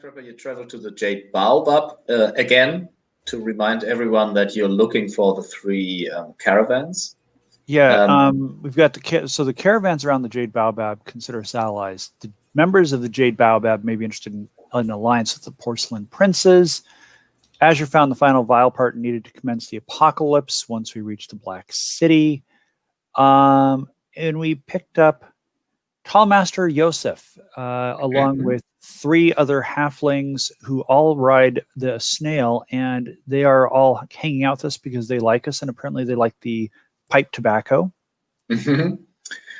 skyscraper, you travel to the Jade Baobab again to remind everyone that you're looking for the 3 caravans. Yeah, we've got the caravans around the Jade Baobab consider us allies. The members of the Jade Baobab may be interested in an alliance with the Porcelain Princes. Azure found the final vial part needed to commence the apocalypse once we reached the Black City. And we picked up Tallmaster Yosef, along with 3 other halflings who all ride the snail, and they are all hanging out with us because they like us, and apparently they like the pipe tobacco.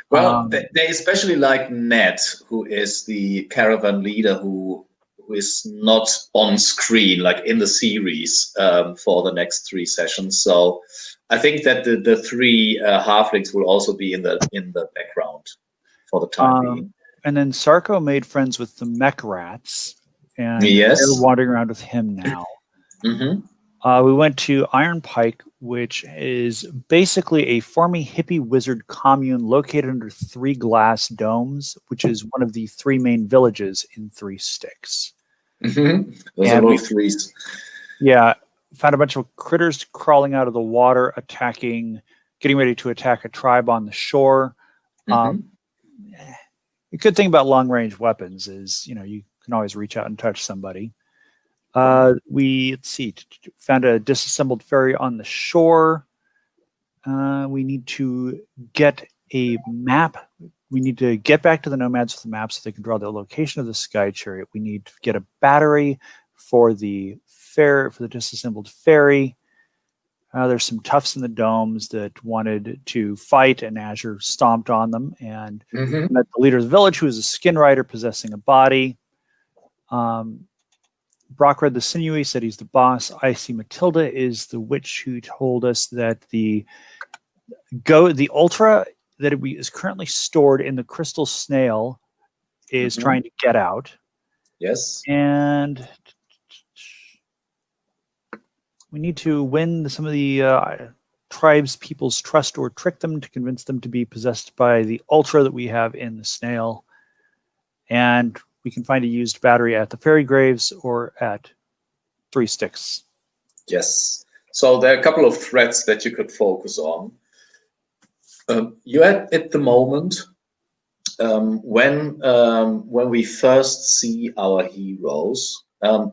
Well, they especially like Ned, who is the caravan leader who is not on screen, like in the series, for the next 3 sessions. So I think that the 3 halflings will also be in the background for the time being. And then Sarko made friends with the mech rats, and yes, they're wandering around with him now. We went to Iron Pike, which is basically a formy hippie wizard commune located under 3 glass domes, which is one of the 3 main villages in 3 Sticks. Those are all 3s. Yeah, found a bunch of critters crawling out of the water, getting ready to attack a tribe on the shore. The good thing about long-range weapons is, you can always reach out and touch somebody. Let's see, found a disassembled ferry on the shore. We need to get a map. We need to get back to the nomads with the map so they can draw the location of the sky chariot. We need to get a battery for the disassembled ferry. There's some toughs in the domes that wanted to fight, and Azure stomped on them and met the leader of the village, who is a skin rider possessing a body. Brock read the sinewy, said he's the boss. I see Matilda is the witch who told us that the Ultra that is currently stored in the crystal snail is trying to get out. Yes. And we need to win some of the tribe's people's trust or trick them to convince them to be possessed by the Ultra that we have in the snail. And we can find a used battery at the Fairy Graves or at 3 Sticks. Yes. So there are a couple of threats that you could focus on. You at the moment, when we first see our heroes,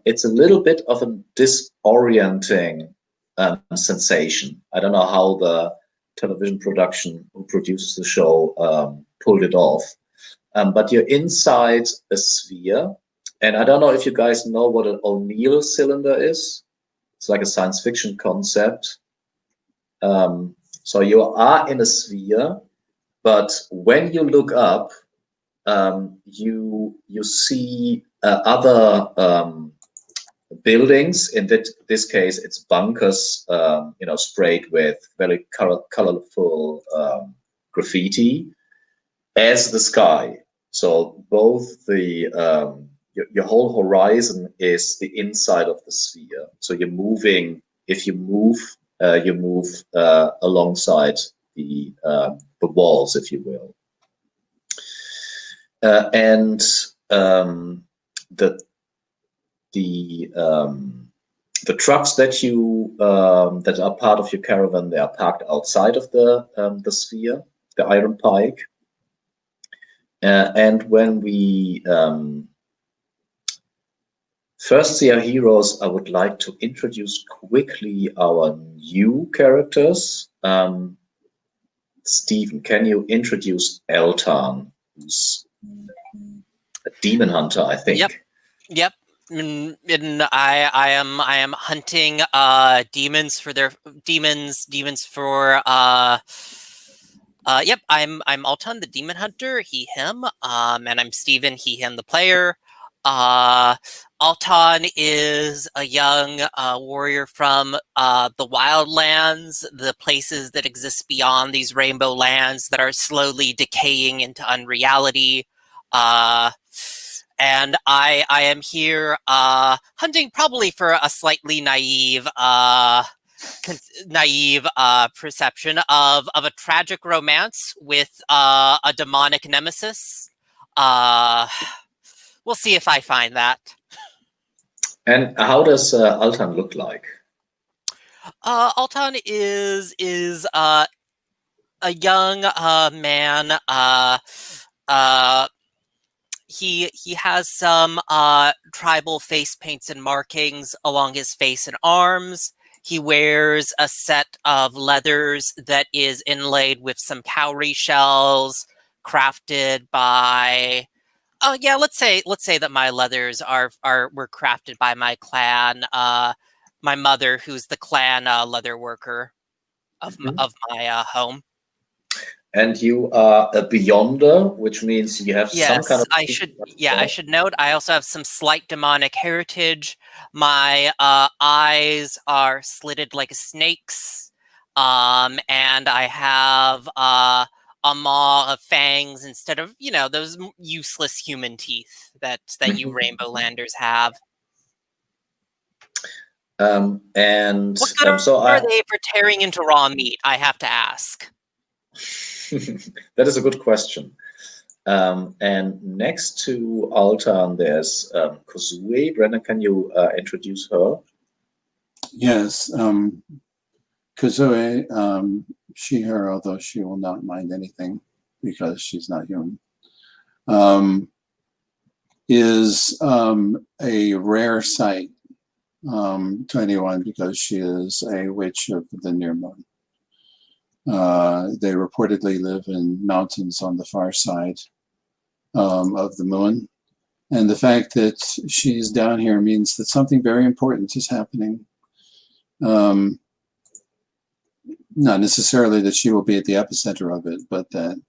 it's a little bit of a disorienting sensation. I don't know how the television production who produces the show pulled it off. But you're inside a sphere, and I don't know if you guys know what an O'Neill cylinder is. It's like a science fiction concept. So you are in a sphere, but when you look up, you see other buildings. In this case, it's bunkers, sprayed with very colorful graffiti as the sky. So both your whole horizon is the inside of the sphere. So you're moving. If you move, you move alongside the walls, if you will. And the trucks that are part of your caravan, they are parked outside of the sphere, the Iron Pike. And when we first see our heroes, I would like to introduce quickly our new characters. Stephen, can you introduce Eltan, who's a demon hunter, I think? Yep. And I am hunting demons for their demons for yep, I'm Alton, the demon hunter, he, him, and I'm Steven, he, him, the player. Alton is a young warrior from the Wildlands, the places that exist beyond these rainbow lands that are slowly decaying into unreality. And I am here hunting probably for a slightly naive perception of a tragic romance with a demonic nemesis. We'll see if I find that. And how does Altan look like? Alton is a young man. Uh, he has some tribal face paints and markings along his face and arms. He wears a set of leathers that is inlaid with some cowrie shells, crafted by. Oh yeah, let's say that my leathers were crafted by my clan. My mother, who's the clan leather worker of my home. And you are a beyonder, which means you have some kind Yes, of I should. Yeah, I should note. I also have some slight demonic heritage. My eyes are slitted like a snake's, and I have a maw of fangs instead of those useless human teeth that you Rainbow Landers have. And What good so are I. they for tearing into raw meat? I have to ask. That is a good question. And next to Altan, there's Kozue. Brendan, can you introduce her? Yes, Kazue, she, her, although she will not mind anything because she's not human, is a rare sight to anyone because she is a witch of the near moon. They reportedly live in mountains on the far side of the moon. And the fact that she's down here means that something very important is happening. Not necessarily that she will be at the epicenter of it, but that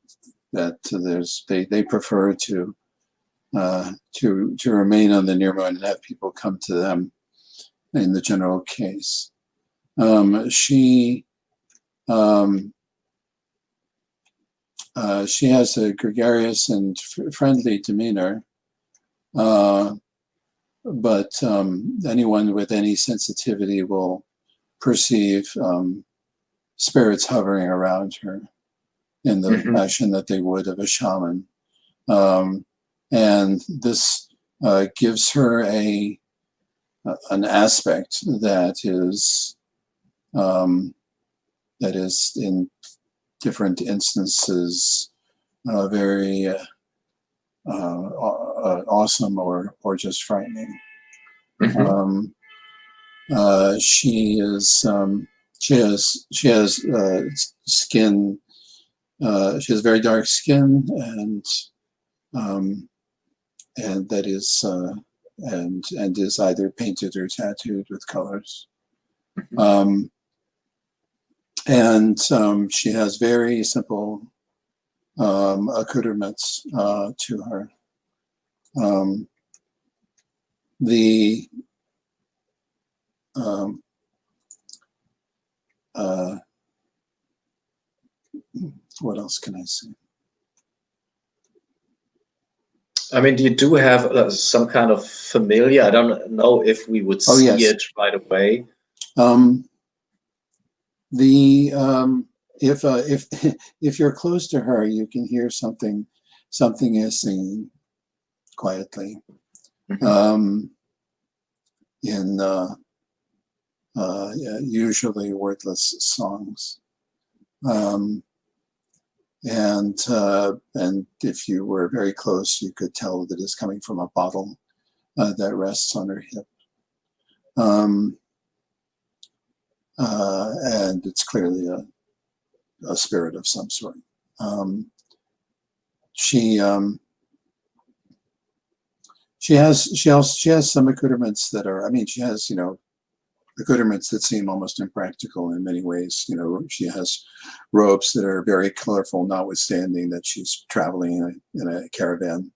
they prefer to remain on the near moon and have people come to them in the general case. She has a gregarious and friendly demeanor, but anyone with any sensitivity will perceive spirits hovering around her in the fashion that they would of a shaman. And this gives her an aspect that is in different instances very awesome or just frightening. She has skin. She has very dark skin, and that is and is either painted or tattooed with colors. And she has very simple accoutrements to her. What else can I say? I mean, you do have some kind of familiar. I don't know if we would see it right away. If you're close to her, you can hear something is singing quietly in usually wordless songs. And if you were very close, you could tell that it's coming from a bottle that rests on her hip. And it's clearly a spirit of some sort. She has some accoutrements that are, I mean, she has, accoutrements that seem almost impractical in many ways. She has robes that are very colorful, notwithstanding that she's traveling in a caravan,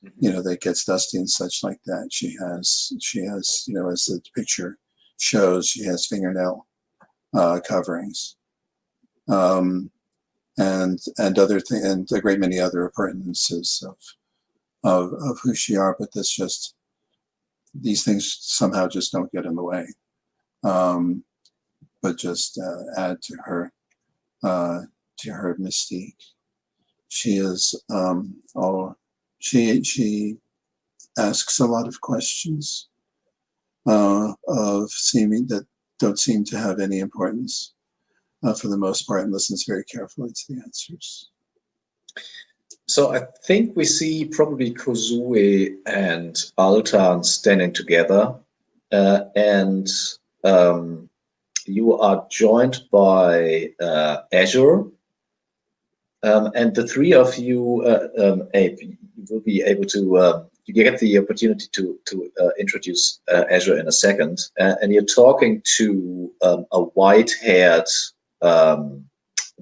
that gets dusty and such like that. She has, as the picture shows, she has fingernail coverings, and other things, and a great many other appurtenances of who she are. But these things somehow just don't get in the way. But just add to her mystique. She is she asks a lot of questions. of seeming that don't seem to have any importance for the most part, and listens very carefully to the answers. So I think we see probably Kozue and Altan standing together, and you are joined by Azure, and the three of you, Abe, you will be able to. You get the opportunity to introduce Azure in a second, and you're talking to a white-haired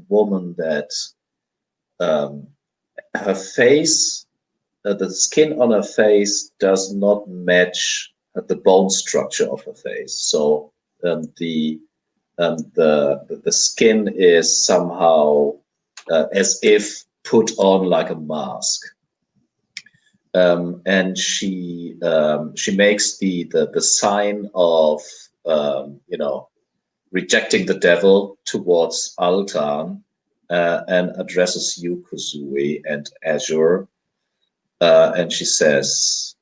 woman that her face, the skin on her face does not match the bone structure of her face. So the skin is somehow as if put on like a mask. And she makes the sign of rejecting the devil towards Altan, and addresses you, Kozue, and Azure, and she says,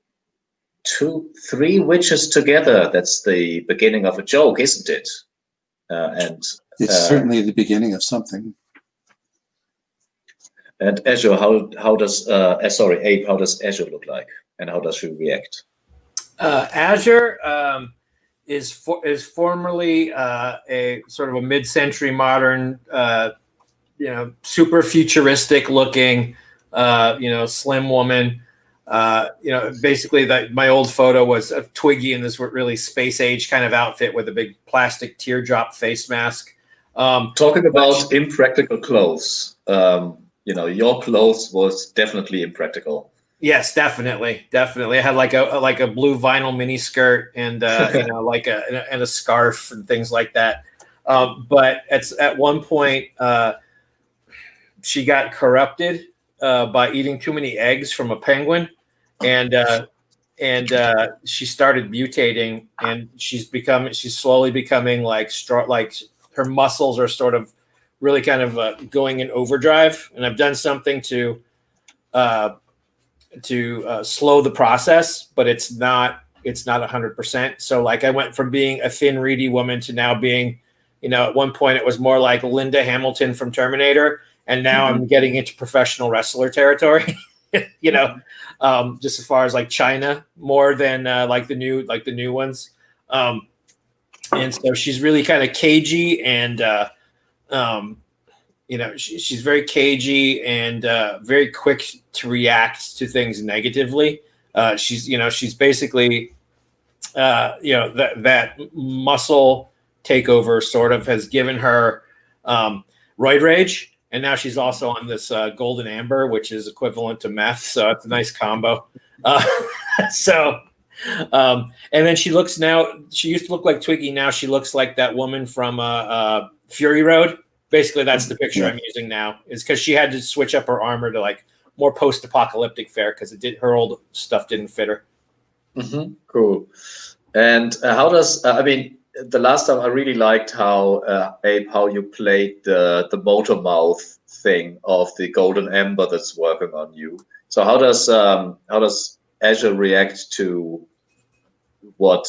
3 witches together. That's the beginning of a joke, isn't it? And it's certainly the beginning of something. And Azure, how does Abe, how does Azure look like, and how does she react? Azure is formerly a sort of a mid-century modern, super futuristic looking, slim woman. Basically my old photo was of Twiggy in this really space age kind of outfit with a big plastic teardrop face mask. Talking about impractical clothes. Your clothes was definitely impractical. Yes, definitely. I had like a blue vinyl mini skirt and and a scarf and things like that. But at one point, she got corrupted by eating too many eggs from a penguin, and she started mutating, and she's slowly becoming like her muscles are sort of really kind of going in overdrive, and I've done something to slow the process, but it's not 100%. So like I went from being a thin, reedy woman to now being, at one point it was more like Linda Hamilton from Terminator, and now I'm getting into professional wrestler territory. Just as far as like China more than like the new ones. And so she's really kind of cagey and. She's very cagey and very quick to react to things negatively. She's basically, that muscle takeover sort of has given her roid rage. And now she's also on this golden amber, which is equivalent to meth. So it's a nice combo. And then she used to look like Twiggy. Now she looks like that woman from Fury Road. Basically, that's the picture I'm using now, is because she had to switch up her armor to like more post-apocalyptic fare because her old stuff didn't fit her. Mm-hmm. Cool. And how does the last time I really liked how Abe, how you played the motor mouth thing of the golden ember that's working on you. So how does Azure react to what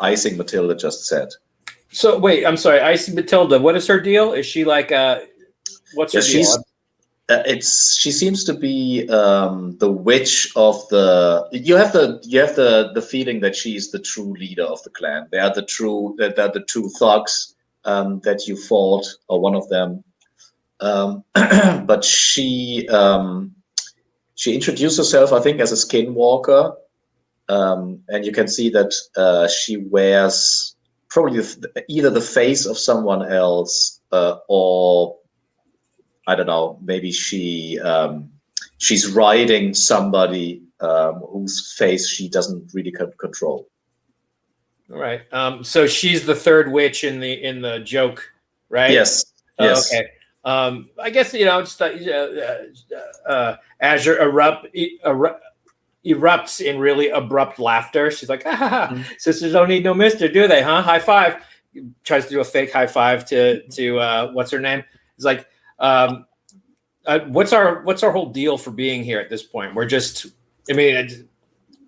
Icing Matilda just said? So wait, I'm sorry, Icing Matilda. What is her deal? Is she like what's her deal? She seems to be the witch of the. You have the feeling that she's the true leader of the clan. They are the two thugs that you fought, or one of them. But she introduced herself, I think, as a skinwalker, and you can see that she wears probably either the face of someone else, or I don't know, maybe she's riding somebody whose face she doesn't really control. All right. So she's the third witch in the joke, right? Yes. Yes. Okay. I guess just Azure erupts in really abrupt laughter. She's like, sisters don't need no mister, do they? Huh? High five. Tries to do a fake high five to what's her name? It's like, what's our whole deal for being here at this point? We're just,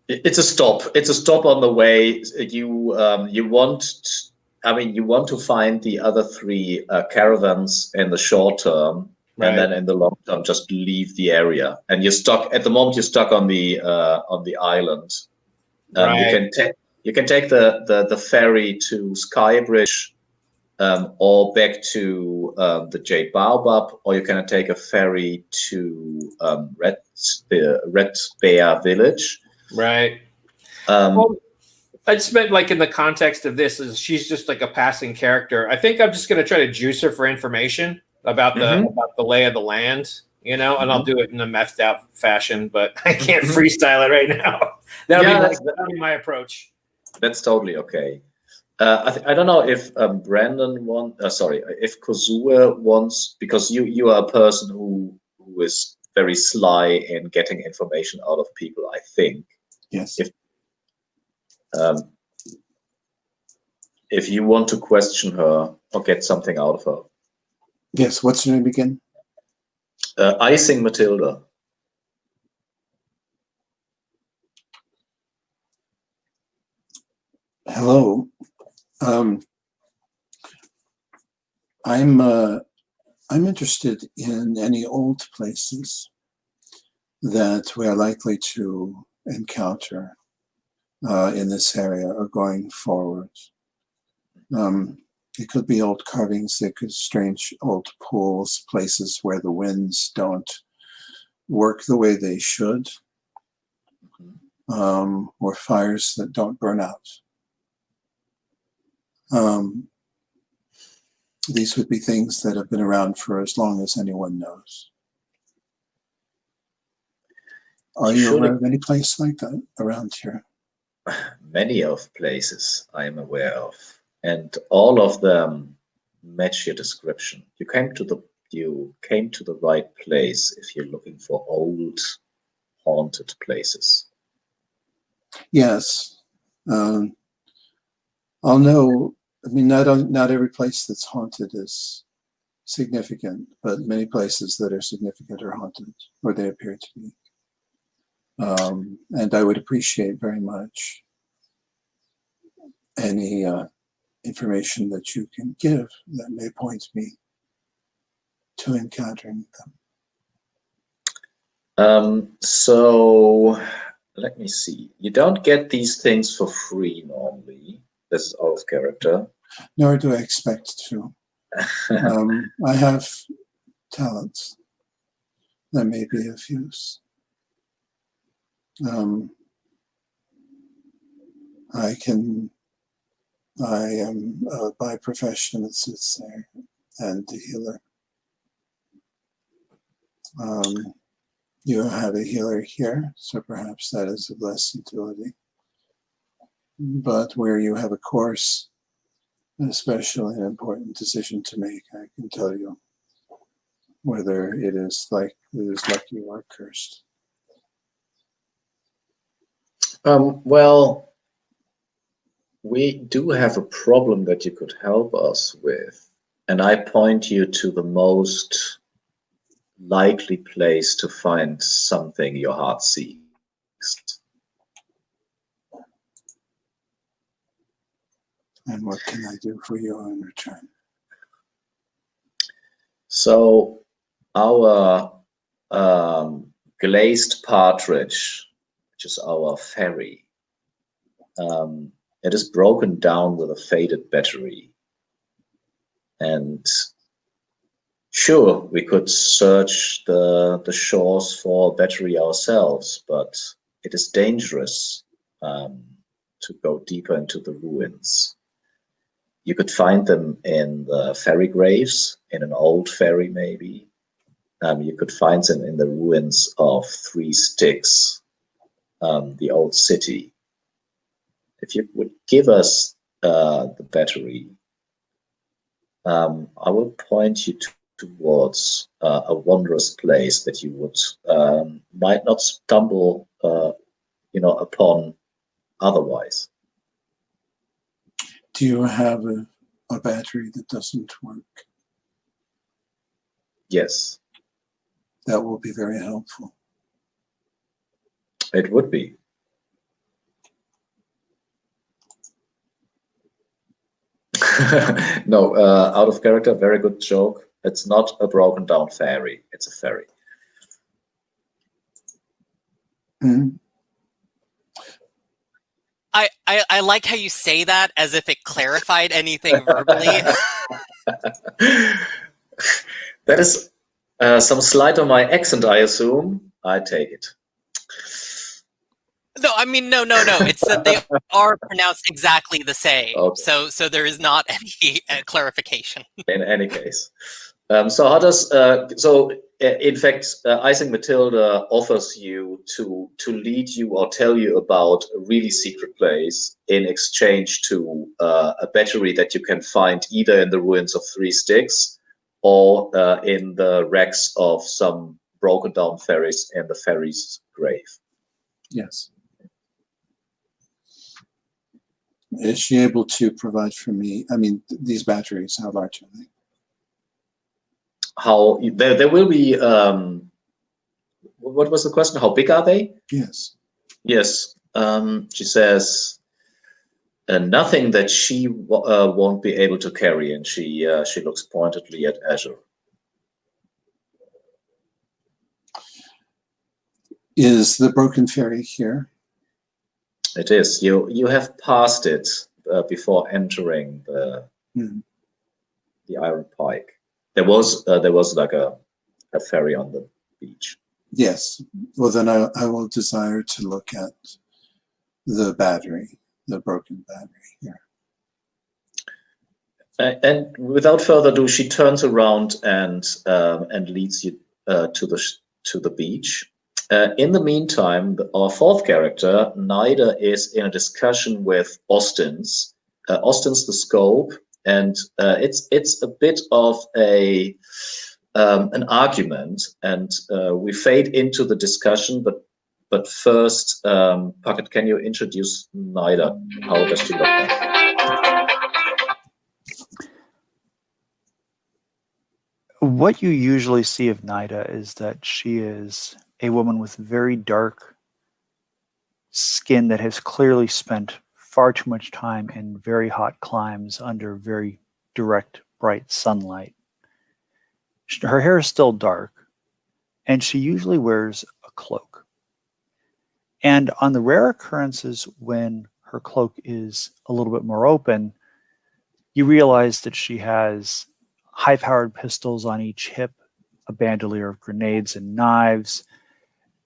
It's a stop. It's a stop on the way. You want, I mean, you want to find the other three caravans in the short term, and Right. then in the long term, just leave the area. And you're stuck at the moment. You're stuck on the island. You Right. can take the ferry to Skybridge, or back to the Jade Baobab, or you can take a ferry to Red Bear Village. Right. Um, Well, I just meant like in the context of this is she's just like a passing character. I think I'm just going to try to juice her for information about the lay of the land, you know, and I'll do it in a methed out fashion, but I can't freestyle it right now. That'll be my approach. That's totally okay. I don't know if Brandon if Kozua wants, because you are a person who is very sly in getting information out of people, I think. Yes. If you want to question her or get something out of her. Yes. What's your name again? Icing Matilda. Hello. I'm interested in any old places that we are likely to encounter in this area or going forward. It could be old carvings, they could strange old pools, places where the winds don't work the way they should, or fires that don't burn out. These would be things that have been around for as long as anyone knows. Are you aware of any place like that around here? Many of places I am aware of, and all of them match your description. You came to the right place if you're looking for old haunted places. Yes. I'll know. I mean, not every place that's haunted is significant, but many places that are significant are haunted, or they appear to be. And I would appreciate very much any information that you can give that may point me to encountering them. So let me see. You don't get these things for free normally. This is out of character. Nor do I expect to. I have talents that may be of use. I am by profession a soothsayer and a healer. You have a healer here, so perhaps that is of less utility. But where you have a course, especially an important decision to make, I can tell you whether it is lucky or cursed. Well, we do have a problem that you could help us with, and I point you to the most likely place to find something your heart seeks. And what can I do for you in return? So our glazed partridge, which is our ferry, it is broken down with a faded battery. And sure, we could search the shores for a battery ourselves, but it is dangerous to go deeper into the ruins. You could find them in the ferry graves, in an old ferry maybe. You could find them in the ruins of Three Sticks, the old city. If you would give us the battery, I will point you towards a wondrous place that you would might not stumble, upon otherwise. Do you have a battery that doesn't work? Yes, That will be very helpful. it would be. No, out of character. Very good joke. It's not a broken down ferry. It's a ferry. Mhm. I like how you say that as if it clarified anything verbally. That is some slight on my accent, I assume. I take it. No, I mean, no. It's that they are pronounced exactly the same. Okay. So there is not any clarification. In any case. So how does in fact, Icing Matilda offers you to lead you or tell you about a really secret place in exchange to a battery that you can find either in the ruins of Three Sticks or in the wrecks of some broken down ferries in the ferry's grave. Yes. Is she able to provide for me? I mean, these batteries, how large are they? How there will be what was the question? How big are they? Yes. Yes. She says nothing that she won't be able to carry, and she looks pointedly at Azure. Is the broken ferry here? It is. You have passed it before entering the Iron Pike. There was like a ferry on the beach. Yes. Well, then I will desire to look at the battery, the broken battery here. And without further ado, she turns around and leads you to the beach. In the meantime, our fourth character, Nida, is in a discussion with Austin's. Austin's the scope, and it's a bit of an argument, and we fade into the discussion. But first, Puckett, can you introduce Nida? How does she look like? What you usually see of Nida is that she is a woman with very dark skin that has clearly spent far too much time in very hot climes under very direct, bright sunlight. Her hair is still dark, and she usually wears a cloak. And on the rare occurrences when her cloak is a little bit more open, you realize that she has high-powered pistols on each hip, a bandolier of grenades and knives,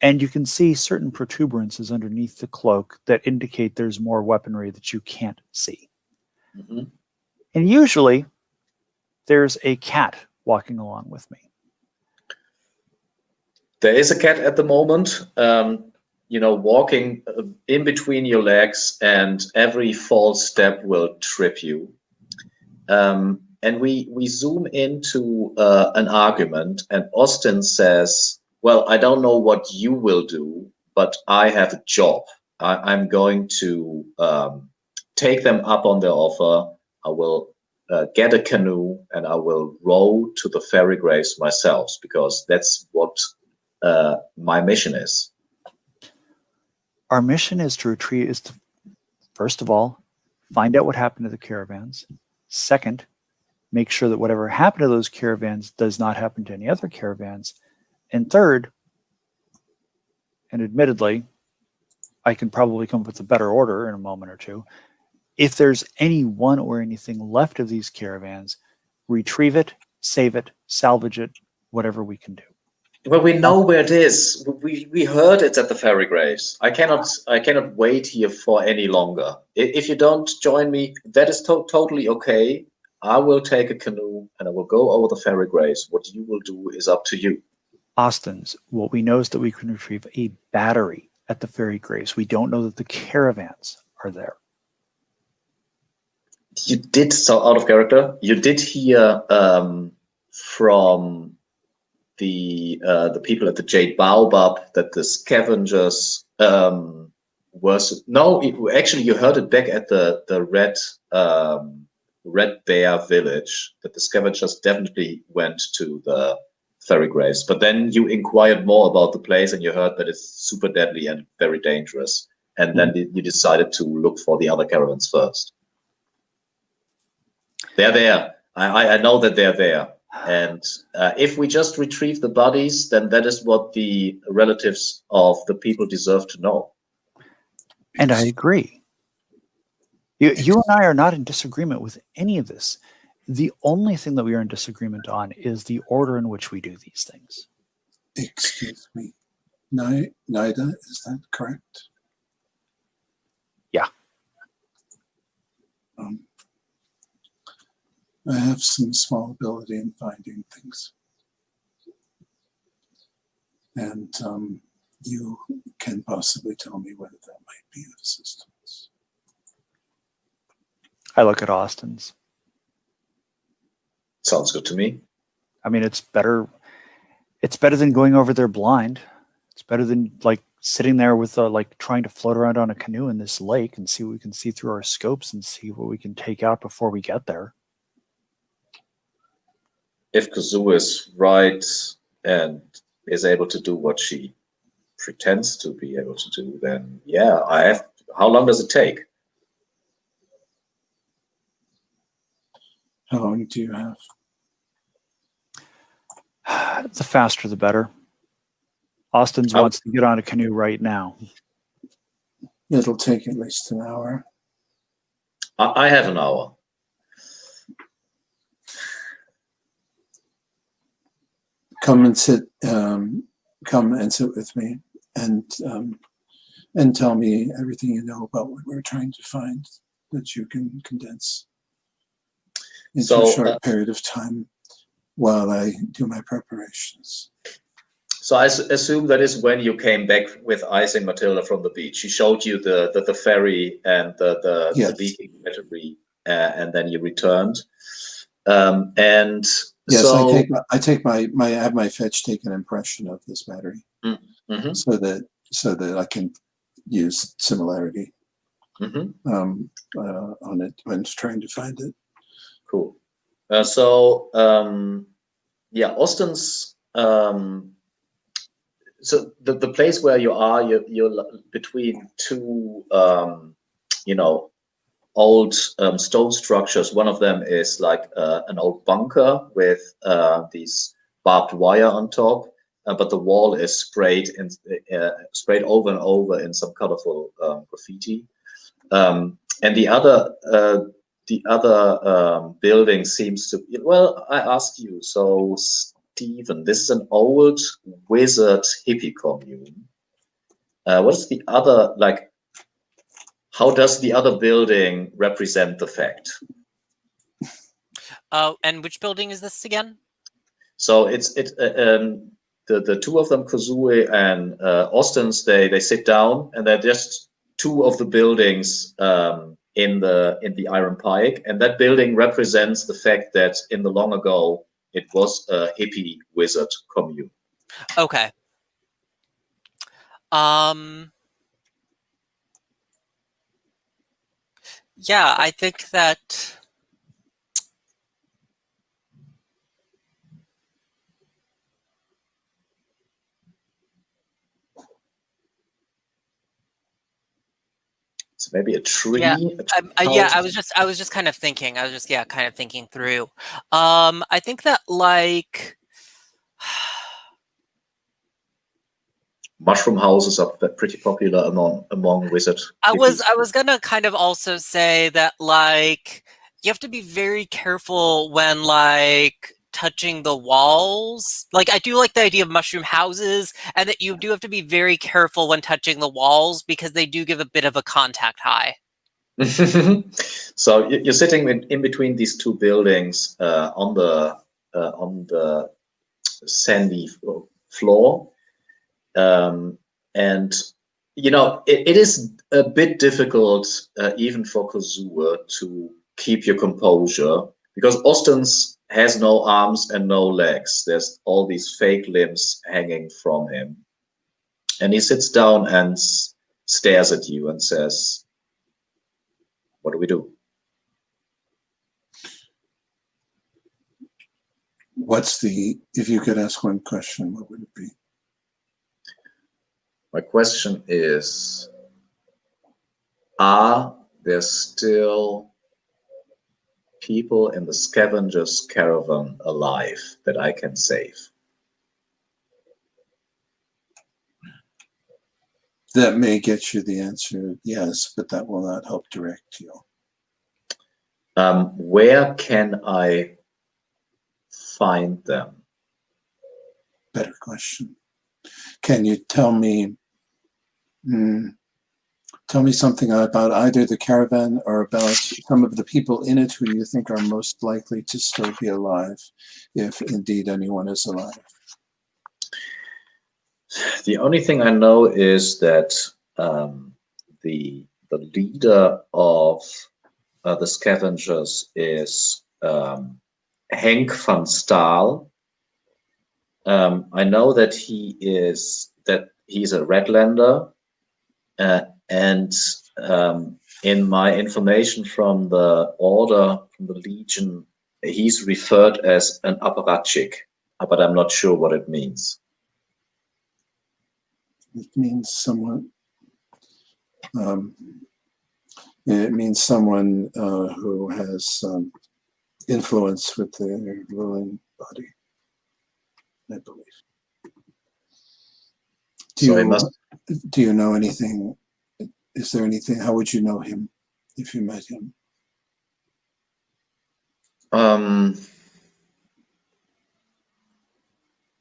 and you can see certain protuberances underneath the cloak that indicate there's more weaponry that you can't see. Mm-hmm. And usually, there's a cat walking along with me. There is a cat at the moment, walking in between your legs, and every false step will trip you. And we zoom into an argument, and Austin says, well, I don't know what you will do, but I have a job. I'm going to take them up on their offer. I will get a canoe, and I will row to the ferry graves myself, because that's what my mission is. Our mission is to first of all, find out what happened to the caravans. Second, make sure that whatever happened to those caravans does not happen to any other caravans. And third, and admittedly, I can probably come up with a better order in a moment or two, if there's anyone or anything left of these caravans, retrieve it, save it, salvage it, whatever we can do. Well, we know where it is. We heard it's at the ferry graves. I cannot wait here for any longer. If you don't join me, that is totally okay. I will take a canoe and I will go over the ferry graves. What you will do is up to you. Austin's, what we know is that we can retrieve a battery at the ferry graves. We don't know that the caravans are there. You did, so out of character, you did hear from the people at the Jade Baobab that the scavengers actually you heard it back at the Red Bear village, that the scavengers definitely went to the ferry graves. But then you inquired more about the place, and you heard that it's super deadly and very dangerous. And then you decided to look for the other caravans first. They're there. I know that they're there. And if we just retrieve the bodies, then that is what the relatives of the people deserve to know. And I agree. You and I are not in disagreement with any of this. The only thing that we are in disagreement on is the order in which we do these things. Excuse me. Nida, is that correct? Yeah. I have some small ability in finding things. And you can possibly tell me whether that might be of assistance. I look at Austin's. Sounds good to me. I mean, it's better than going over there blind. It's better than like sitting there with like trying to float around on a canoe in this lake and see what we can see through our scopes and see what we can take out before we get there. If Kazuo is right and is able to do what she pretends to be able to do, then yeah, how long does it take? How long do you have? The faster the better. Austin's wants to get on a canoe right now. It'll take at least an hour. I have an hour. Come and sit with me and tell me everything you know about what we're trying to find that you can condense into a short period of time while I do my preparations. So I assume that is when you came back with Ice and Matilda from the beach. She showed you the ferry and the leaking battery, and then you returned. And yes, so I have my fetch take an impression of this battery, so that I can use similarity on it when trying to find it. Cool. Yeah, Austin's. So the place where you are, you're between two, old stone structures. One of them is like an old bunker with these barbed wire on top, but the wall is sprayed over and over in some colorful graffiti. And the other building seems to be, well, I ask you, so Stephen, this is an old wizard hippie commune. What is the other, like, how does the other building represent the fact? And which building is this again? So the two of them, Kozue and Austin's, they sit down, and they're just two of the buildings in the Iron Pike, and that building represents the fact that in the long ago it was a hippie wizard commune. Okay. Yeah, I think that So maybe a tree. Yeah, Yeah, I was just kind of thinking. I was just kind of thinking through. I think that like mushroom houses are pretty popular among wizards. I was gonna kind of also say that like you have to be very careful when like touching the walls. Like I do like the idea of mushroom houses, and that you do have to be very careful when touching the walls because they do give a bit of a contact high. So you're sitting in between these two buildings on the sandy floor, and it is a bit difficult even for Kozua to keep your composure, because Austin's has no arms and no legs. There's all these fake limbs hanging from him, and he sits down and stares at you and says, "What do we do?" If you could ask one question, what would it be? My question is, are there still people in the scavengers caravan alive that I can save? That may get you the answer, yes, but that will not help direct you. Where can I find them? Better question. Can you tell me something about either the caravan or about some of the people in it who you think are most likely to still be alive, if indeed anyone is alive? The only thing I know is that the leader of the scavengers is Henk van Staal. I know that he's a Redlander, and in my information from the Order, from the Legion, he's referred as an apparatchik, but I'm not sure what it means. It means someone. It means someone who has influence with their ruling body, I believe. Do you know anything? Is there anything? How would you know him if you met him?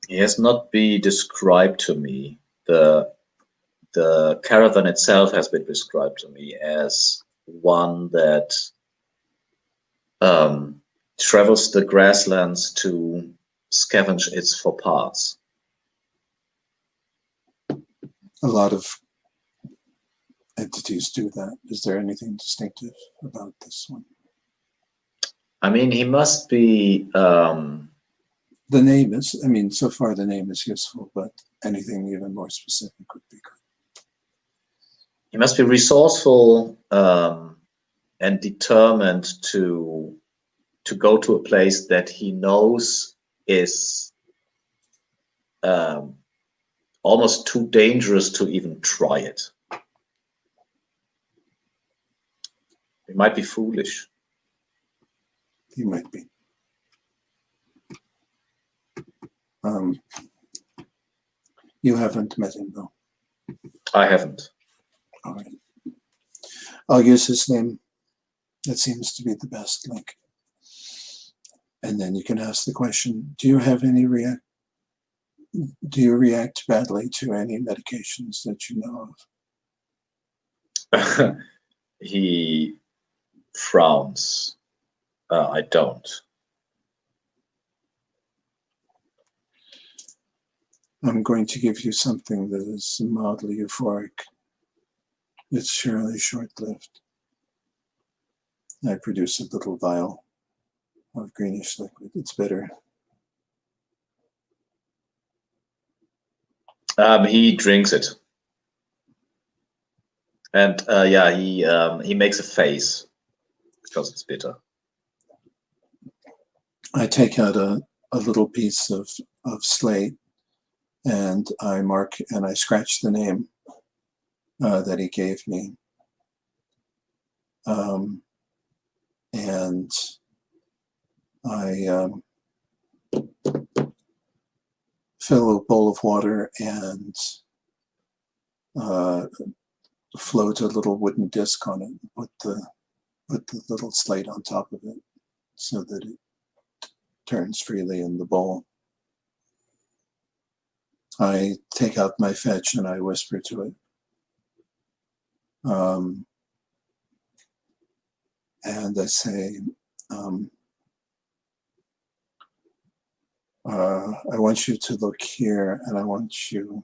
He has not been described to me. The caravan itself has been described to me as one that travels the grasslands to scavenge its for parts. A lot of entities do that. Is there anything distinctive about this one? I mean, he must be. The name is, I mean, so far the name is useful, but anything even more specific would be good. He must be resourceful and determined to go to a place that he knows is almost too dangerous to even try it. He might be foolish. He might be. You haven't met him, though. I haven't. All right. I'll use his name. That seems to be the best link. And then you can ask the question, do you have any do you react badly to any medications that you know of? He frowns. I don't. I'm going to give you something that is mildly euphoric. It's surely short-lived. I produce a little vial of greenish liquid. It's bitter. He drinks it, and yeah, he makes a face because it's bitter. I take out a little piece of slate, and I mark and I scratch the name that he gave me, and I fill a bowl of water and float a little wooden disc on it. Put the little slate on top of it so that it turns freely in the bowl. I take out my fetch and I whisper to it. And I say, I want you to look here, and I want you,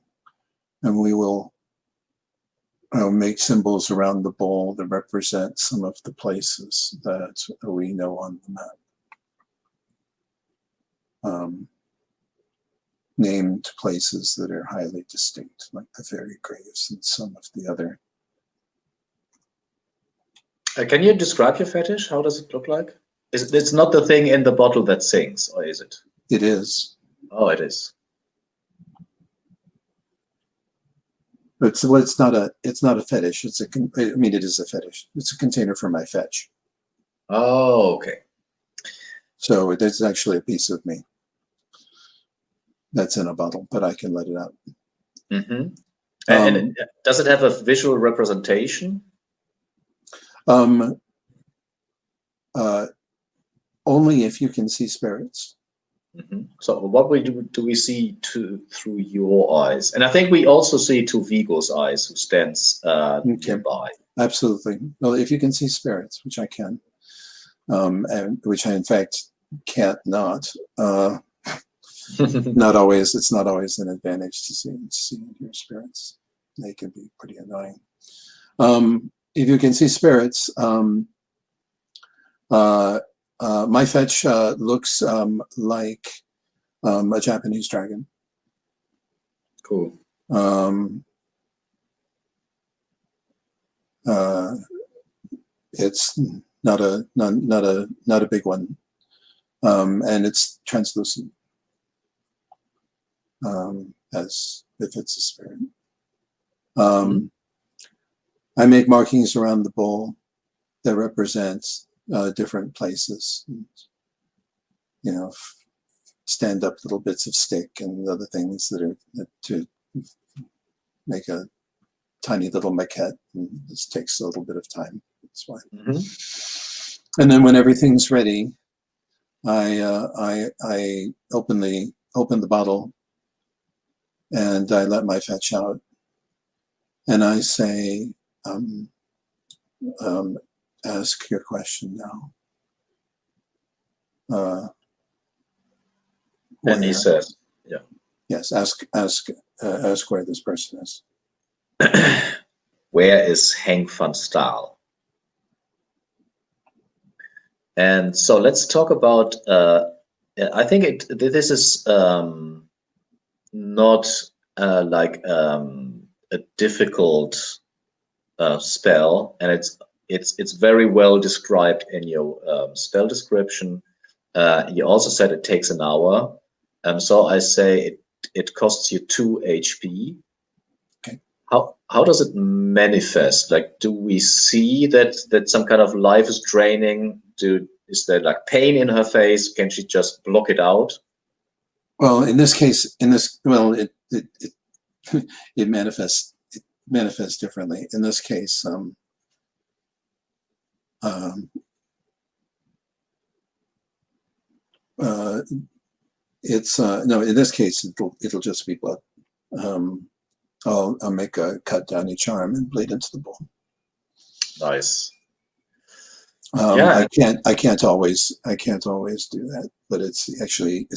and we will make symbols around the bowl that represent some of the places that we know on the map. Named places that are highly distinct, like the fairy graves and some of the other. Can you describe your fetish? How does it look like? It's not the thing in the bottle that sings, or is it? It is. Oh, it is. It's not a fetish. I mean, it is a fetish. It's a container for my fetch. Oh, okay. So there's actually a piece of me that's in a bottle, but I can let it out. Mm-hmm. And does it have a visual representation? Only if you can see spirits. Mm-hmm. So what do we see through your eyes? And I think we also see to Vigo's eyes, who stands nearby. Absolutely. Well, if you can see spirits, which I can, and which I in fact can't not. Not always. It's not always an advantage to see and hear spirits. They can be pretty annoying. If you can see spirits, my fetch looks like a Japanese dragon. Cool. It's not a big one, and it's translucent, as if it's a spirit. I make markings around the bowl that represent different places. You know, stand up little bits of stick and other things that to make a tiny little maquette. And this takes a little bit of time. That's why. And then when everything's ready, I open the bottle and I let my fetch out, and I say, ask your question now. And he says, yeah. Yes, ask where this person is. Where is Henk van Staal? And so let's talk about, I think this is not like a difficult spell, and it's very well described in your spell description. You also said it takes an hour. So I say it costs you 2 HP. Okay. How does it manifest? Like, do we see that some kind of life is draining? Is there like pain in her face? Can she just block it out? Well, in this case, it it manifests differently. In this case, it's no. In this case, it'll just be blood. I'll make a cut down each arm and bleed into the bowl. Nice. I can't always do that, but it's actually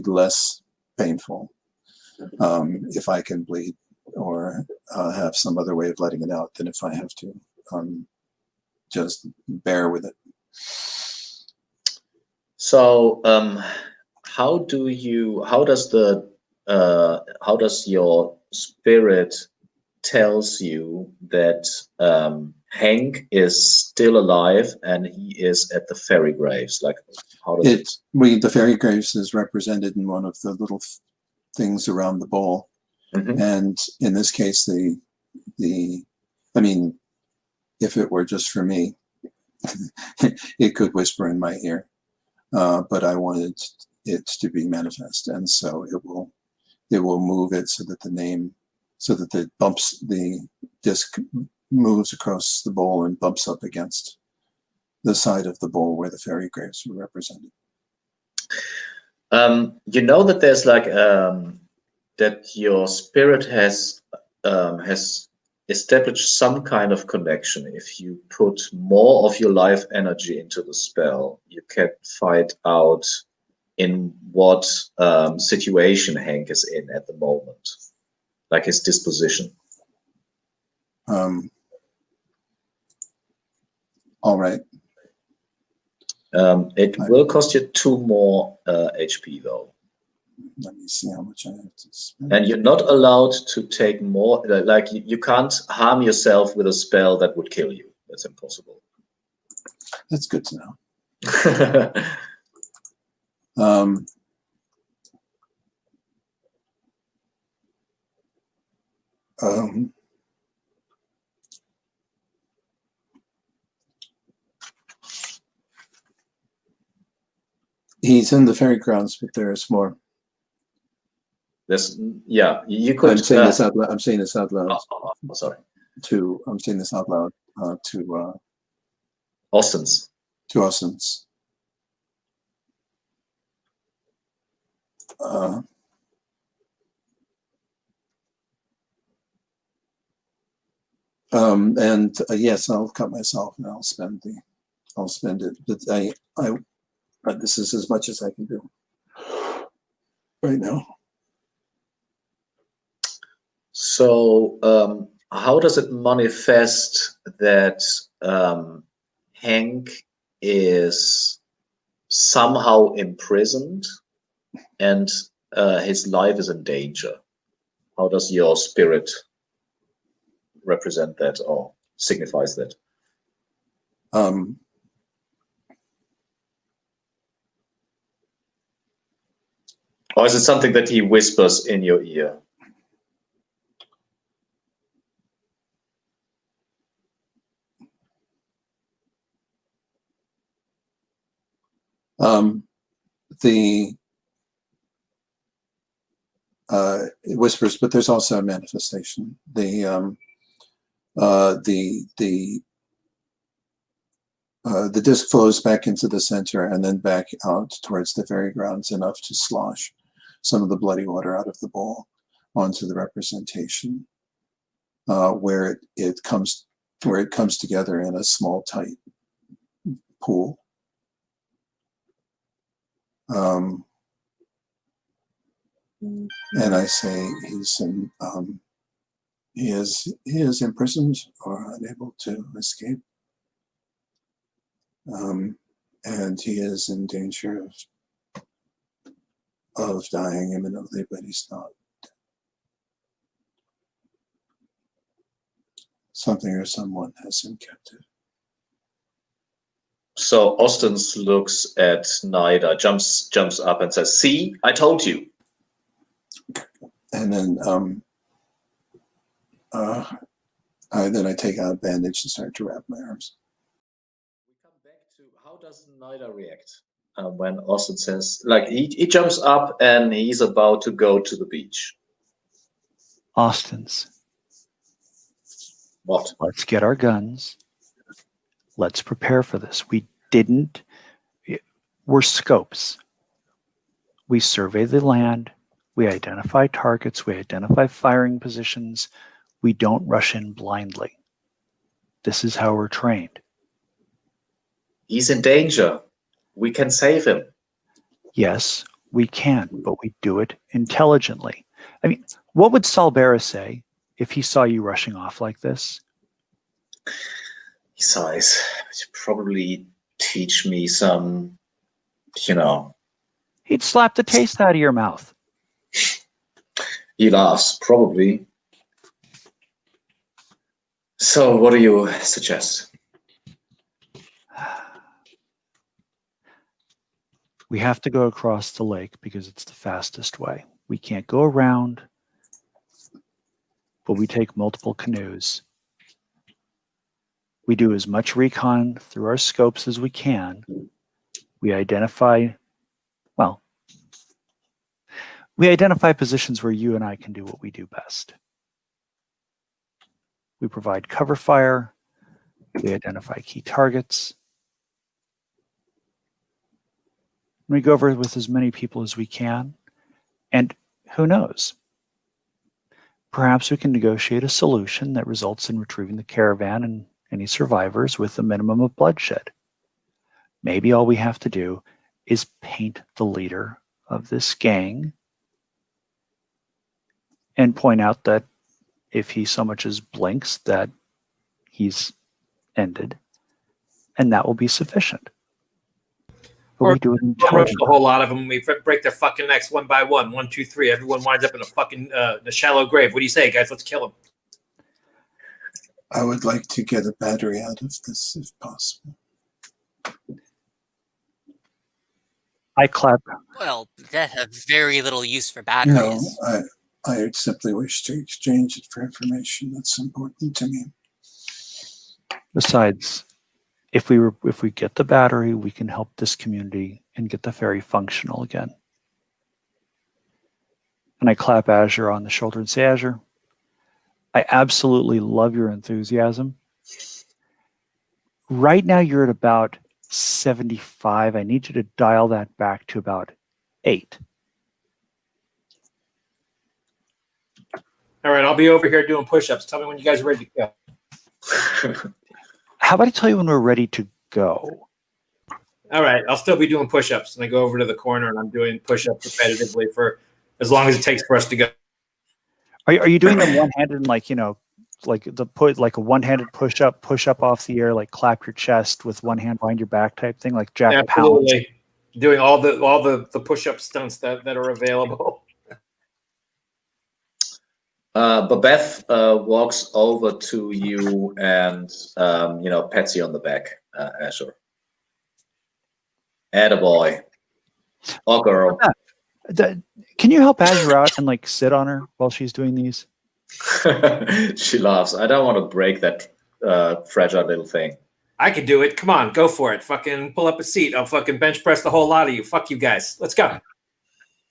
less painful if I can bleed or have some other way of letting it out than if I have to just bear with it. So how does your spirit tells you that Henk is still alive and he is at the fairy graves? Like, how does it? The fairy graves is represented in one of the little things around the bowl, and in this case, I mean, if it were just for me, it could whisper in my ear, but I wanted it to be manifest, and so it will move it so that the disc moves across the bowl and bumps up against the side of the bowl where the fairy graves were represented. You know that there's like that your spirit has established some kind of connection. If you put more of your life energy into the spell, you can find out in what situation Henk is in at the moment, like his disposition. All right. It will cost you 2 more HP though. Let me see how much I have to spend. And you're not allowed to take more. Like you can't harm yourself with a spell that would kill you. That's impossible. That's good to know. He's in the fairy grounds, but there's more. There's, yeah, you could. I'm saying this out loud. I'm saying this out loud. Sorry. I'm saying this out loud to Austin's. To Austin's. Yes, I'll cut myself and I'll spend it. But this is as much as I can do right now. So, how does it manifest that Hank is somehow imprisoned and his life is in danger? How does your spirit represent that or signifies that? Or is it something that he whispers in your ear? It whispers, but there's also a manifestation. The disc flows back into the center and then back out towards the fairy grounds enough to slosh some of the bloody water out of the bowl onto the representation, where it comes together in a small, tight pool. And I say he is imprisoned or unable to escape. And he is in danger of dying imminently, but he's not. Something or someone has him captive. So Austin looks at Naida, jumps up and says, "See, I told you." And then I take out a bandage and start to wrap my arms. We come back to how does Naida react when Austin says, like, he jumps up and he's about to go to the beach. Austin's. What? Let's get our guns. Let's prepare for this. We're scopes. We survey the land. We identify targets. We identify firing positions. We don't rush in blindly. This is how we're trained. He's in danger. We can save him. Yes, we can, but we do it intelligently. I mean, what would Salbera say if he saw you rushing off like this? He sighs. He'd probably teach me some, He'd slap the taste out of your mouth. He laughs, probably. So what do you suggest? We have to go across the lake because it's the fastest way. We can't go around, but we take multiple canoes. We do as much recon through our scopes as we can. We identify positions where you and I can do what we do best. We provide cover fire. We identify key targets. We go over with as many people as we can. And who knows? Perhaps we can negotiate a solution that results in retrieving the caravan and any survivors with a minimum of bloodshed. Maybe all we have to do is paint the leader of this gang and point out that if he so much as blinks, that he's ended, and that will be sufficient. But we do it intelligently. A whole lot of them. We break their fucking necks one by one. 1, 2, 3. Everyone winds up in a fucking the shallow grave. What do you say, guys? Let's kill them. I would like to get a battery out of this if possible. I clap. Well, that has very little use for batteries. No, I simply wish to exchange it for information that's important to me. Besides, If we get the battery, we can help this community and get the ferry functional again. And I clap Azure on the shoulder and say, Azure, I absolutely love your enthusiasm. Right now you're at about 75. I need you to dial that back to about 8. All right, I'll be over here doing push-ups. Tell me when you guys are ready to go. How about I tell you when we're ready to go? All right, I'll still be doing push-ups, and I go over to the corner and I'm doing push-ups repetitively for as long as it takes for us to go. Are you doing them one-handed and like a one-handed push up off the air, like clap your chest with one hand behind your back type thing, like Jack Palance? Absolutely. Doing all the push-up stunts that are available. Babeth walks over to you and pats you on the back, Azure. Attaboy. Or girl. Can you help Azure out and like sit on her while she's doing these? She laughs. I don't want to break that fragile little thing. I could do it. Come on, go for it. Fucking pull up a seat. I'll fucking bench press the whole lot of you. Fuck you guys. Let's go.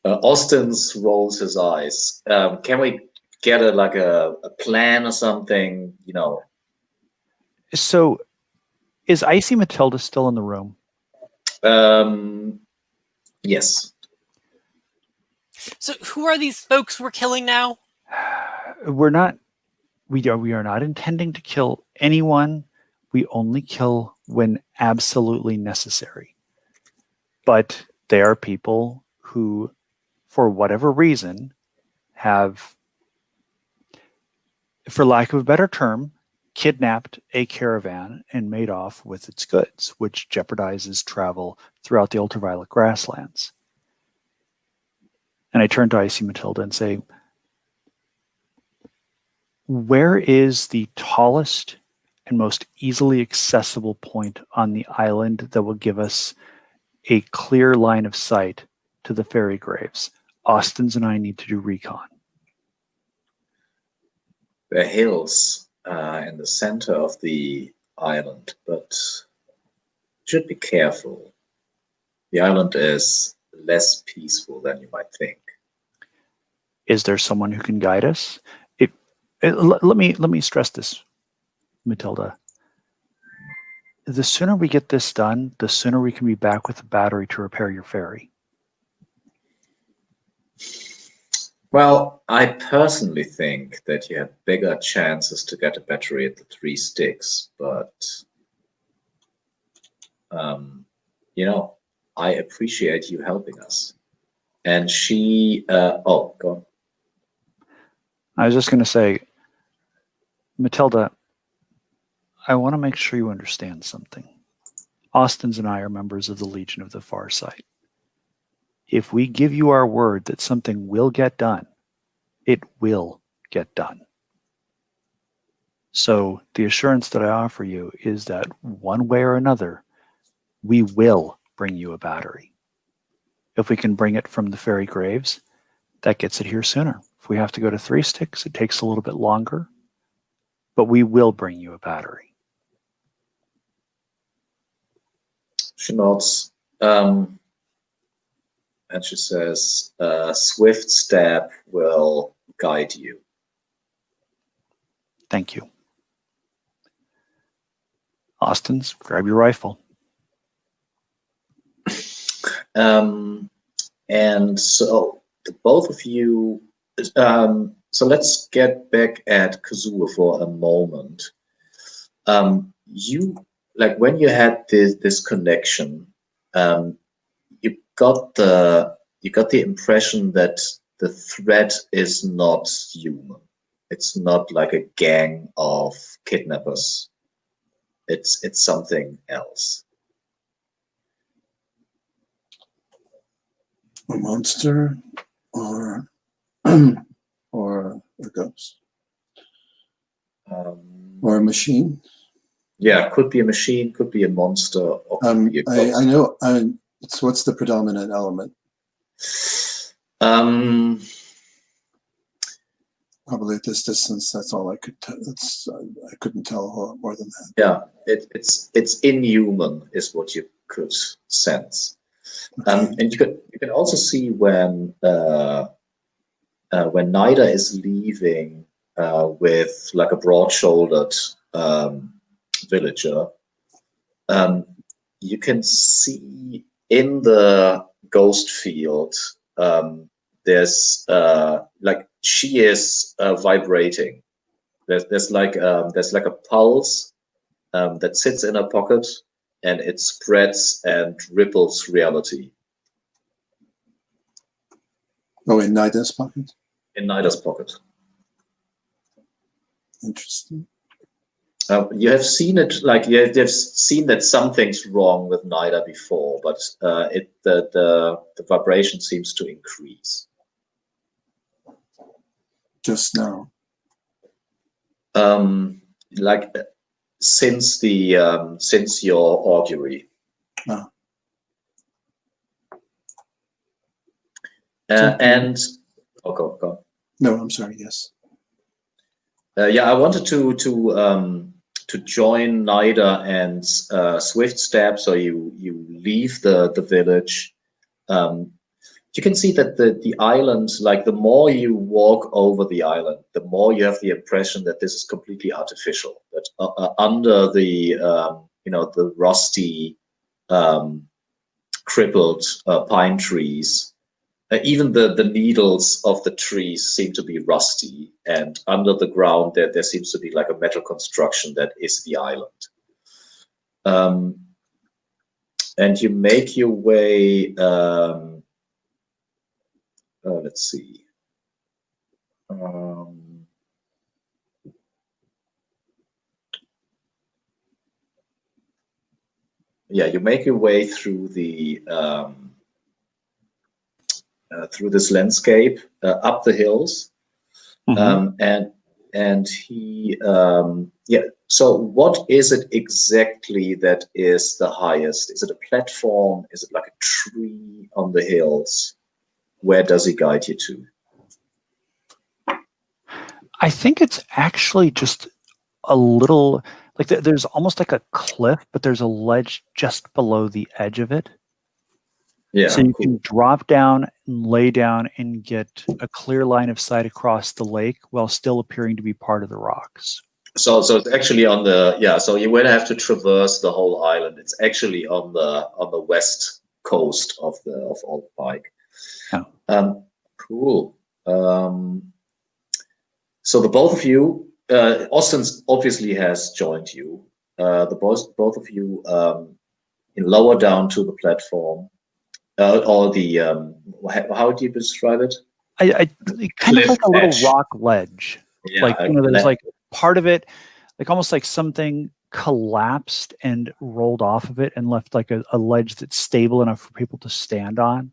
Austin's rolls his eyes. Can we get a plan or something? So, is Icy Matilda still in the room? Yes. So who are these folks we're killing now? We are not intending to kill anyone. We only kill when absolutely necessary. But they are people who, for whatever reason, have, for lack of a better term, kidnapped a caravan and made off with its goods, which jeopardizes travel throughout the Ultraviolet Grasslands. And I turn to Icy Matilda and say, where is the tallest and most easily accessible point on the island that will give us a clear line of sight to the fairy graves? Austin's and I need to do recon. The hills in the center of the island, but should be careful. The island is less peaceful than you might think. Is there someone who can guide us? Let me stress this, Matilda. The sooner we get this done, the sooner we can be back with the battery to repair your ferry. Well, I personally think that you have bigger chances to get a battery at the 3 Sticks, but I appreciate you helping us. And she, go on. I was just going to say, Matilda, I want to make sure you understand something. Austin's and I are members of the Legion of the Far Side. If we give you our word that something will get done, it will get done. So the assurance that I offer you is that one way or another, we will bring you a battery. If we can bring it from the fairy graves, that gets it here sooner. If we have to go to 3 Sticks, it takes a little bit longer, but we will bring you a battery. She nods. And she says, swift step will guide you. Thank you. Austin's, grab your rifle. And so the both of you, so let's get back at Kazuo for a moment. When you had this connection, you got the impression that the threat is not human. It's not like a gang of kidnappers. It's something else. A monster or or a ghost or a machine. Yeah, could be a machine, could be a monster, or could be a ghost. I know. What's the predominant element? probably at this distance, that's all I could. I couldn't tell a whole lot more than that. Yeah, it's inhuman, is what you could sense. Okay. And you can also see when Nida is leaving with like a broad-shouldered villager, you can see in the ghost field there's like she is vibrating. There's like a pulse that sits in her pocket, and it spreads and ripples reality. Oh, in Nida's pocket? In Nida's pocket. Interesting. You have seen it, like you've seen that something's wrong with Nida before, but the vibration seems to increase. Just now. Like since your augury. Ah. And go. No, I'm sorry. Yes. Yeah, I wanted to join Nida and Swift Step. So you leave the village. You can see that the island, like the more you walk over the island, the more you have the impression that this is completely artificial. That under the the rusty, crippled pine trees. Even the needles of the trees seem to be rusty, and under the ground there seems to be like a metal construction that is the island. And you make your way. Let's see. Yeah, you make your way through the. Through this landscape, up the hills, and he, yeah. So, what is it exactly that is the highest? Is it a platform? Is it like a tree on the hills? Where does he guide you to? I think it's actually just a little like there's almost like a cliff, but there's a ledge just below the edge of it. Yeah, so you can drop down and lay down and get a clear line of sight across the lake while still appearing to be part of the rocks. So it's actually on the So you won't have to traverse the whole island. It's actually on the west coast of Old Pike. Oh. Cool. So the both of you, Austin obviously has joined you. The both of you lower down to the platform. Or the how do you describe it? I kind of like a little edge. rock ledge. Yeah, like there's like part of it, like almost like something collapsed and rolled off of it and left like a ledge that's stable enough for people to stand on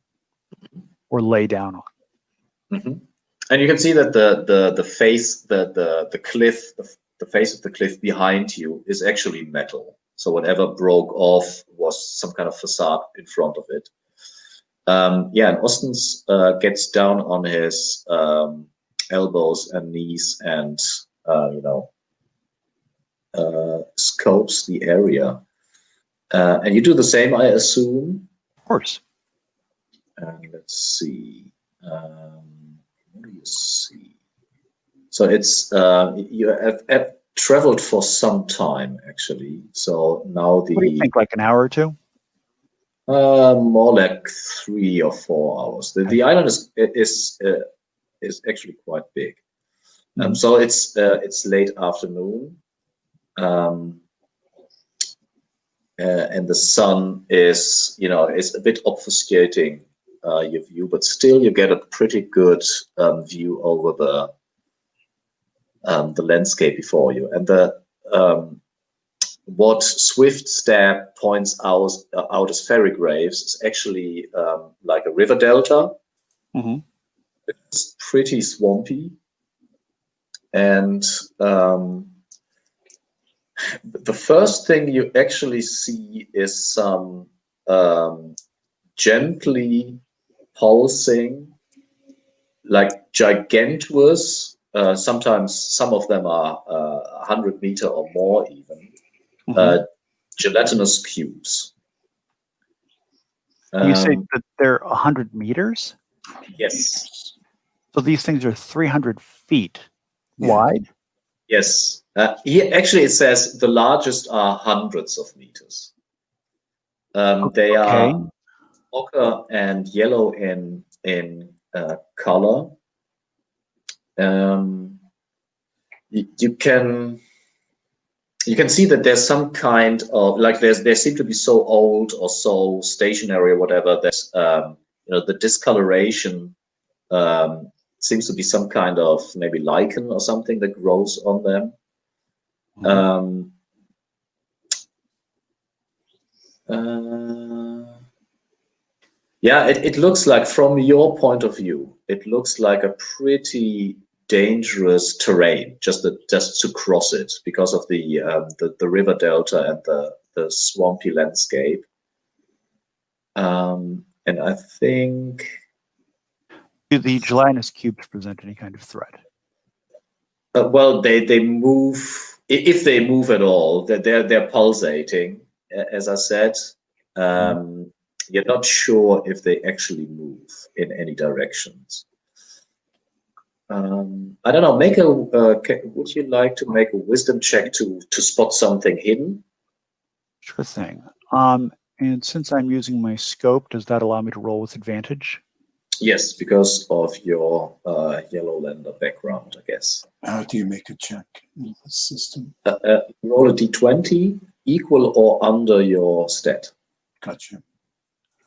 or lay down on. Mm-hmm. And you can see that the face, the cliff, the face of the cliff behind you is actually metal. So whatever broke off was some kind of facade in front of it. And Austin gets down on his elbows and knees and scopes the area. And you do the same, I assume. Of course. Let's see. What do you see? So it's you have traveled for some time, actually. So now What do you think, like an hour or two? More like 3 or 4 hours. The island is actually quite big. So it's late afternoon, and the sun is is a bit obfuscating your view, but still you get a pretty good view over the landscape before you. And what Swift Step points out as fairy graves is actually like a river delta. Mm-hmm. It's pretty swampy, and the first thing you actually see is some gently pulsing, like gigantuous sometimes some of them are 100 meter or more even, gelatinous cubes. You say that they're 100 meters? Yes. So these things are 300 feet Yeah. wide? Yes. Here, actually, it says the largest are hundreds of meters. They are ochre and yellow in color. You can see that there's some kind of like they seem to be so old or so stationary or whatever that the discoloration seems to be some kind of maybe lichen or something that grows on them. Yeah, it looks like, from your point of view, it looks like a pretty dangerous terrain just to cross it because of the river delta and the swampy landscape. And I think, Do the gelatinous cubes present any kind of threat? well, they move, if they move at all. They're pulsating, as I said. You're not sure if they actually move in any directions. I don't know. Would you like to make a wisdom check to spot something hidden? Sure thing. And since I'm using my scope, does that allow me to roll with advantage? Yes, because of your yellow lender background, I guess. How do you make a check in the system? Roll a d20, equal or under your stat. Gotcha.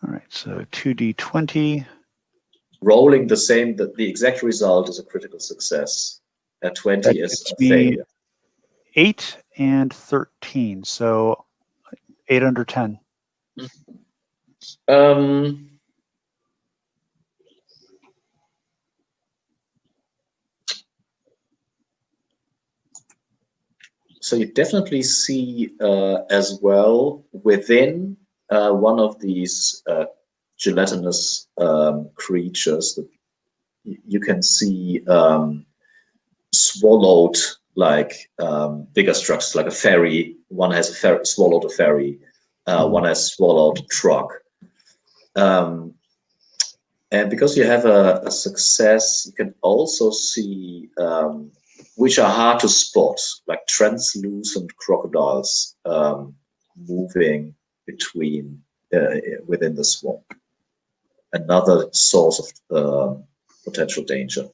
All right, so 2d20. Rolling the same, the exact result is a critical success. A 20 That is gets a me failure. 8 and 13, so 8 under 10. So you definitely see as well within one of these gelatinous creatures that you can see swallowed, like bigger structures, like a ferry. One has swallowed a ferry. One has swallowed a truck. And because you have a success, you can also see which are hard to spot, like translucent crocodiles moving within the swamp. Another source of potential danger.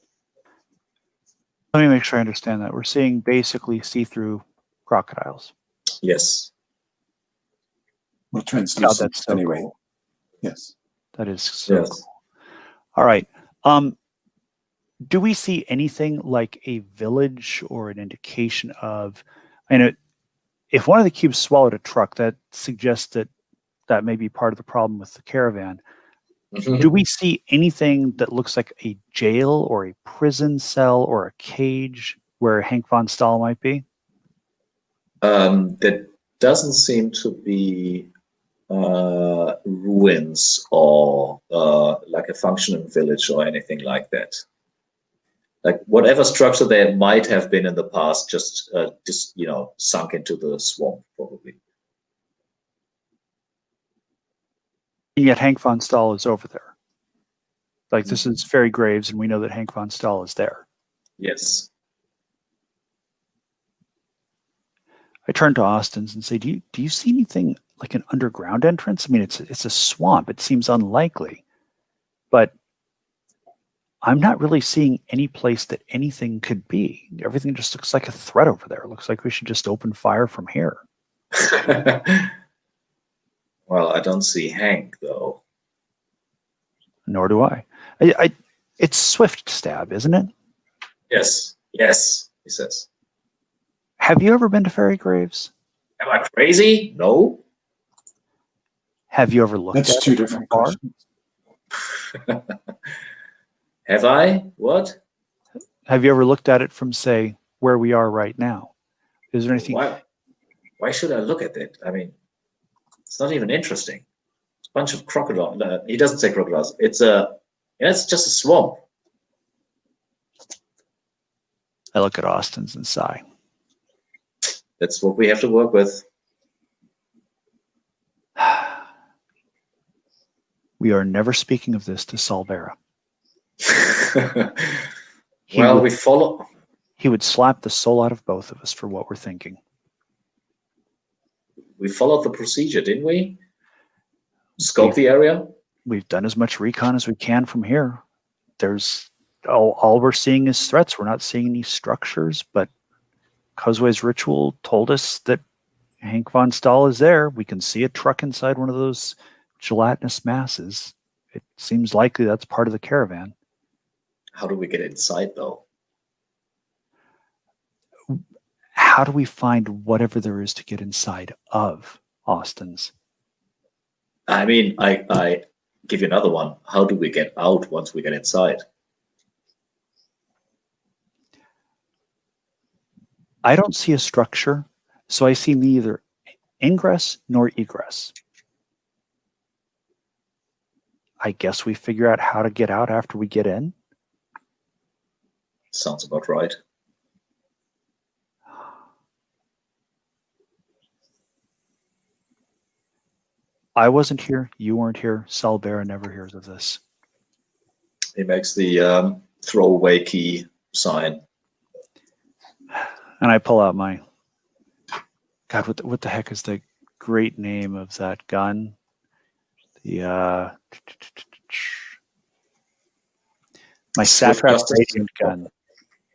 Let me make sure I understand that. We're seeing basically see-through crocodiles. Yes. Well, translucent that's so anyway. cool. Yes. That is so Yes. cool. All right. Do we see anything like a village or an indication of, if one of the cubes swallowed a truck, that suggests that may be part of the problem with the caravan. Do we see anything that looks like a jail or a prison cell or a cage where Hank von Stahl might be? There doesn't seem to be ruins or like a functioning village or anything like that. Like whatever structure there might have been in the past just sunk into the swamp, probably. And yet Hank von Stahl is over there. Like this is Fairy Graves, and we know that Hank von Stahl is there. Yes. I turn to Austin's and say, "Do you see anything like an underground entrance? I mean, it's a swamp. It seems unlikely, but I'm not really seeing any place that anything could be. Everything just looks like a threat over there. It looks like we should just open fire from here." Well, I don't see Hank though. Nor do I. It's swift stab, isn't it? Yes. Yes, he says. Have you ever been to Fairy Graves? Am I crazy? No. Have you ever looked at it? That's two different from questions. Have I? What? Have you ever looked at it from, say, where we are right now? Is there anything? Why should I look at it? I mean, it's not even interesting. It's a bunch of crocodiles. He doesn't say crocodiles. It's just a swamp. I look at Austin's and sigh. That's what we have to work with. We are never speaking of this to Salvera. Well, we follow. He would slap the soul out of both of us for what we're thinking. We followed the procedure, didn't we? Scope the area. We've done as much recon as we can from here. There's all we're seeing is threats. We're not seeing any structures, but Kozwe's ritual told us that Hank von Stahl is there. We can see a truck inside one of those gelatinous masses. It seems likely that's part of the caravan. How do we get inside, though? How do we find whatever there is to get inside of Austin's? I mean, I give you another one. How do we get out once we get inside? I don't see a structure, so I see neither ingress nor egress. I guess we figure out how to get out after we get in. Sounds about right. I wasn't here. You weren't here. Salvera never hears of this. He makes the throwaway key sign. And I pull out my... God, what the heck is the great name of that gun? The... my Satrap Radiant gun.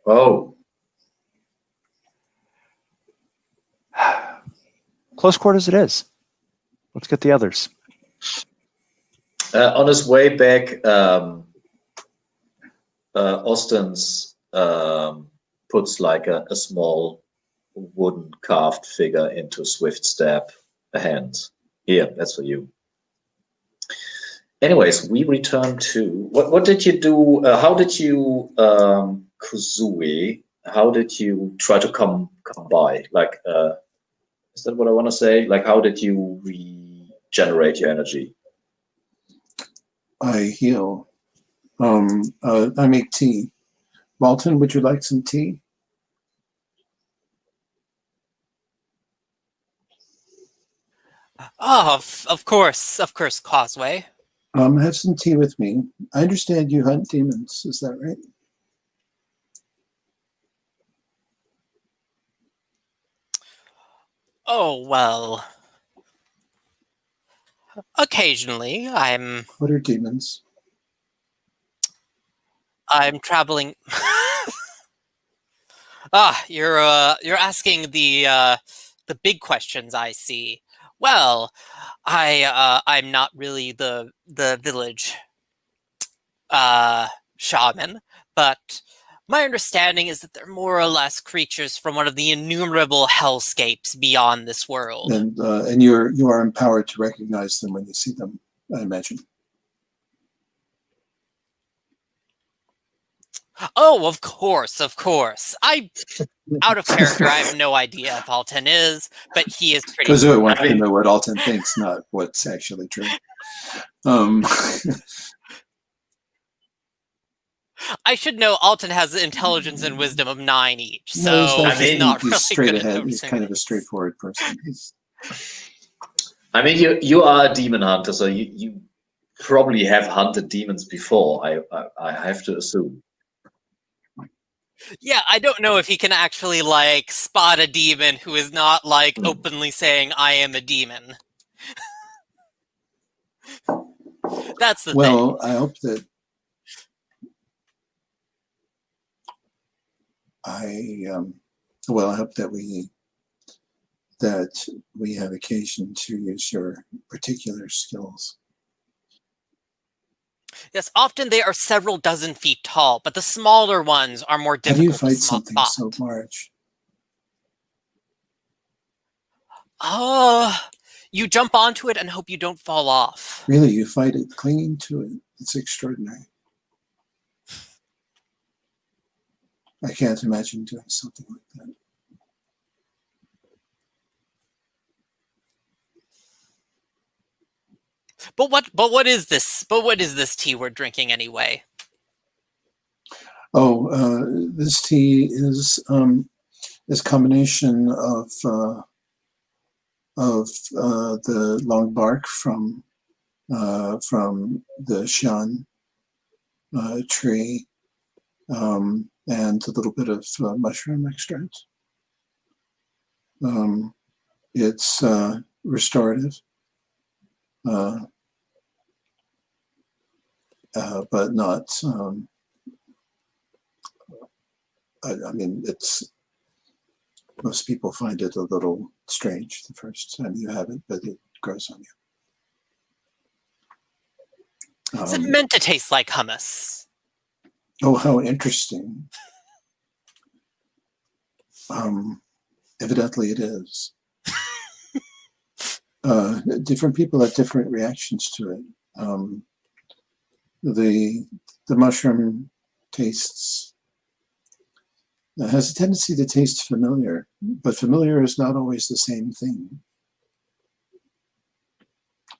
Oh. Close quarters it is. Let's get the others. On his way back, Austin's puts like a small wooden carved figure into Swift Step hand. Here, that's for you. Anyways, we return to what did you do? How did you, Kuzui? How did you try to come by? Like, is that what I want to say? Like, how did you regenerate your energy? I heal. I make tea. Walton, would you like some tea? Oh, of course, Causeway. Have some tea with me. I understand you hunt demons. Is that right? Oh, well. Occasionally, What are demons? I'm traveling. You're asking the big questions, I see. Well, I'm not really the village shaman, but my understanding is that they're more or less creatures from one of the innumerable hellscapes beyond this world. And you are empowered to recognize them when you see them, I imagine. Oh, of course. Out of character, I have no idea if Alton is, but he is pretty. Because I want to know what Alton thinks, not what's actually true. I should know Alton has intelligence and wisdom of 9 each, so he's not really straight good ahead. at He's kind of a straightforward person. I mean, you are a demon hunter, so you probably have hunted demons before. I have to assume. Yeah, I don't know if he can actually like spot a demon who is not like openly saying "I am a demon." That's the thing. Well, I hope that I hope that we have occasion to use your particular skills. Yes, often they are several dozen feet tall, but the smaller ones are more difficult How do you fight to something spot. so large? You jump onto it and hope you don't fall off. Really, you fight it clinging to it. It's extraordinary. I can't imagine doing something like that. But what is this tea we're drinking anyway? This tea is this combination of the long bark from the shan tree and a little bit of mushroom extract. It's restorative, but not. I mean, most people find it a little strange the first time you have it, but it grows on you. It's meant to taste like hummus. Oh, how interesting. Evidently it is. Different people have different reactions to it. The mushroom tastes has a tendency to taste familiar, but familiar is not always the same thing.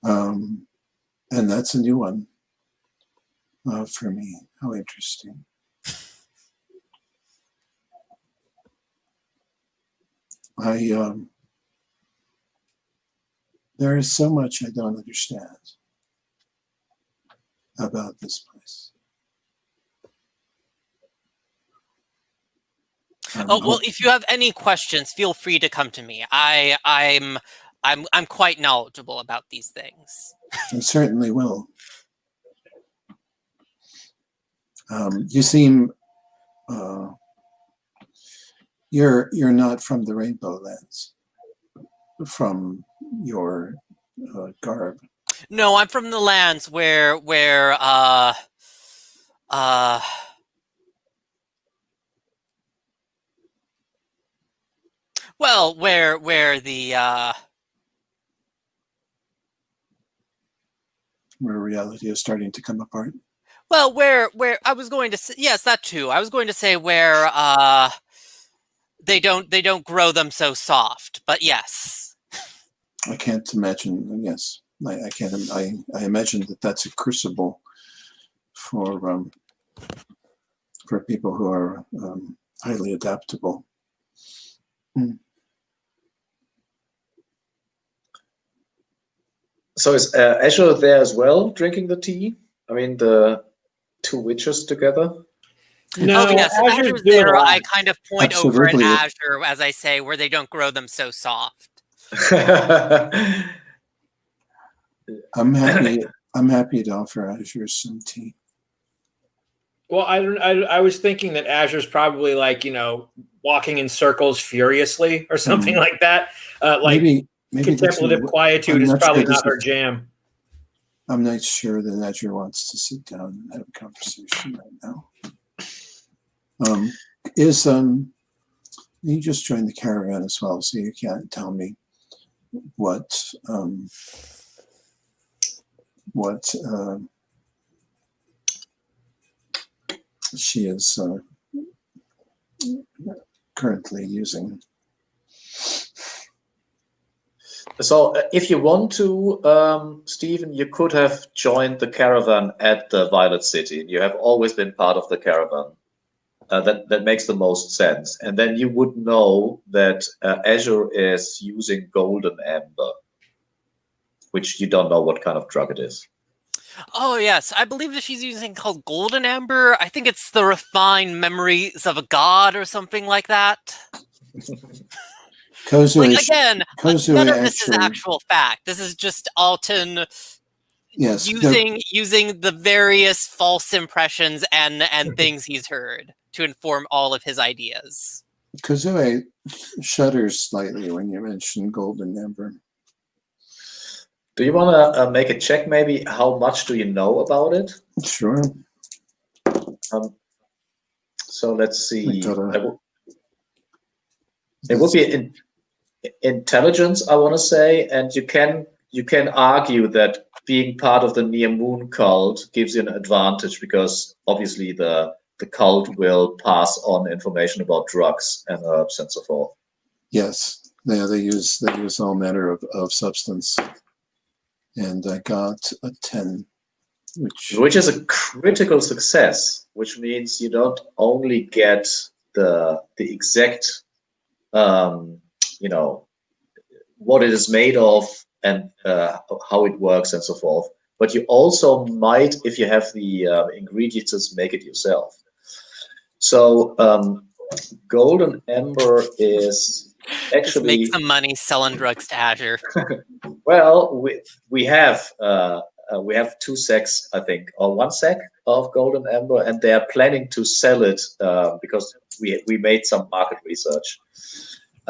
And that's a new one for me. How interesting. There is so much I don't understand about this place. Well, if you have any questions, feel free to come to me. I'm quite knowledgeable about these things. I certainly will. You seem you're not from the Rainbow Lands, from your garb. No, I'm from the lands where well, where the where reality is starting to come apart. well, where I was going to say, yes, that too. I was going to say where they don't grow them so soft, but yes. I can't imagine. Yes, I can't. I imagine that that's a crucible for people who are highly adaptable. So is Azure there as well, drinking the tea? I mean, the two witches together? No, oh yes, Azure's Azure's doing a there. lot. I kind of point over at Absolutely. Azure as I say where they don't grow them so soft. I'm happy to offer Azure some tea. Well, I was thinking that Azure's probably like, walking in circles furiously or something like that. Maybe contemplative quietude is probably not her jam. I'm not sure that Azure wants to sit down and have a conversation right now. You just joined the caravan as well, so you can't tell me what she is currently using. So if you want to, Stephen, you could have joined the caravan at the Violet City. You have always been part of the caravan. That makes the most sense. And then you would know that Azure is using golden amber, which you don't know what kind of drug it is. Oh, yes. I believe that she's using called golden amber. I think it's the refined memories of a god or something like that. None of this is actual fact. This is just Alton using the various false impressions and things he's heard to inform all of his ideas. Kozue shudders slightly when you mention golden amber. Do you want to make a check, maybe? How much do you know about it? Sure. So let's see. It would be intelligence, I want to say, and you can argue that being part of the Near Moon cult gives you an advantage because obviously the cult will pass on information about drugs and herbs and so forth. Yes, they use all manner of substance, and I got a 10. which is a critical success, which means you don't only get the exact, you know, what it is made of and how it works and so forth, but you also might, if you have the ingredients, make it yourself. So golden amber is Just actually make some money selling drugs to Azure. well, we have 2 sacks, I think, or 1 sack of golden amber, and they are planning to sell it because we made some market research.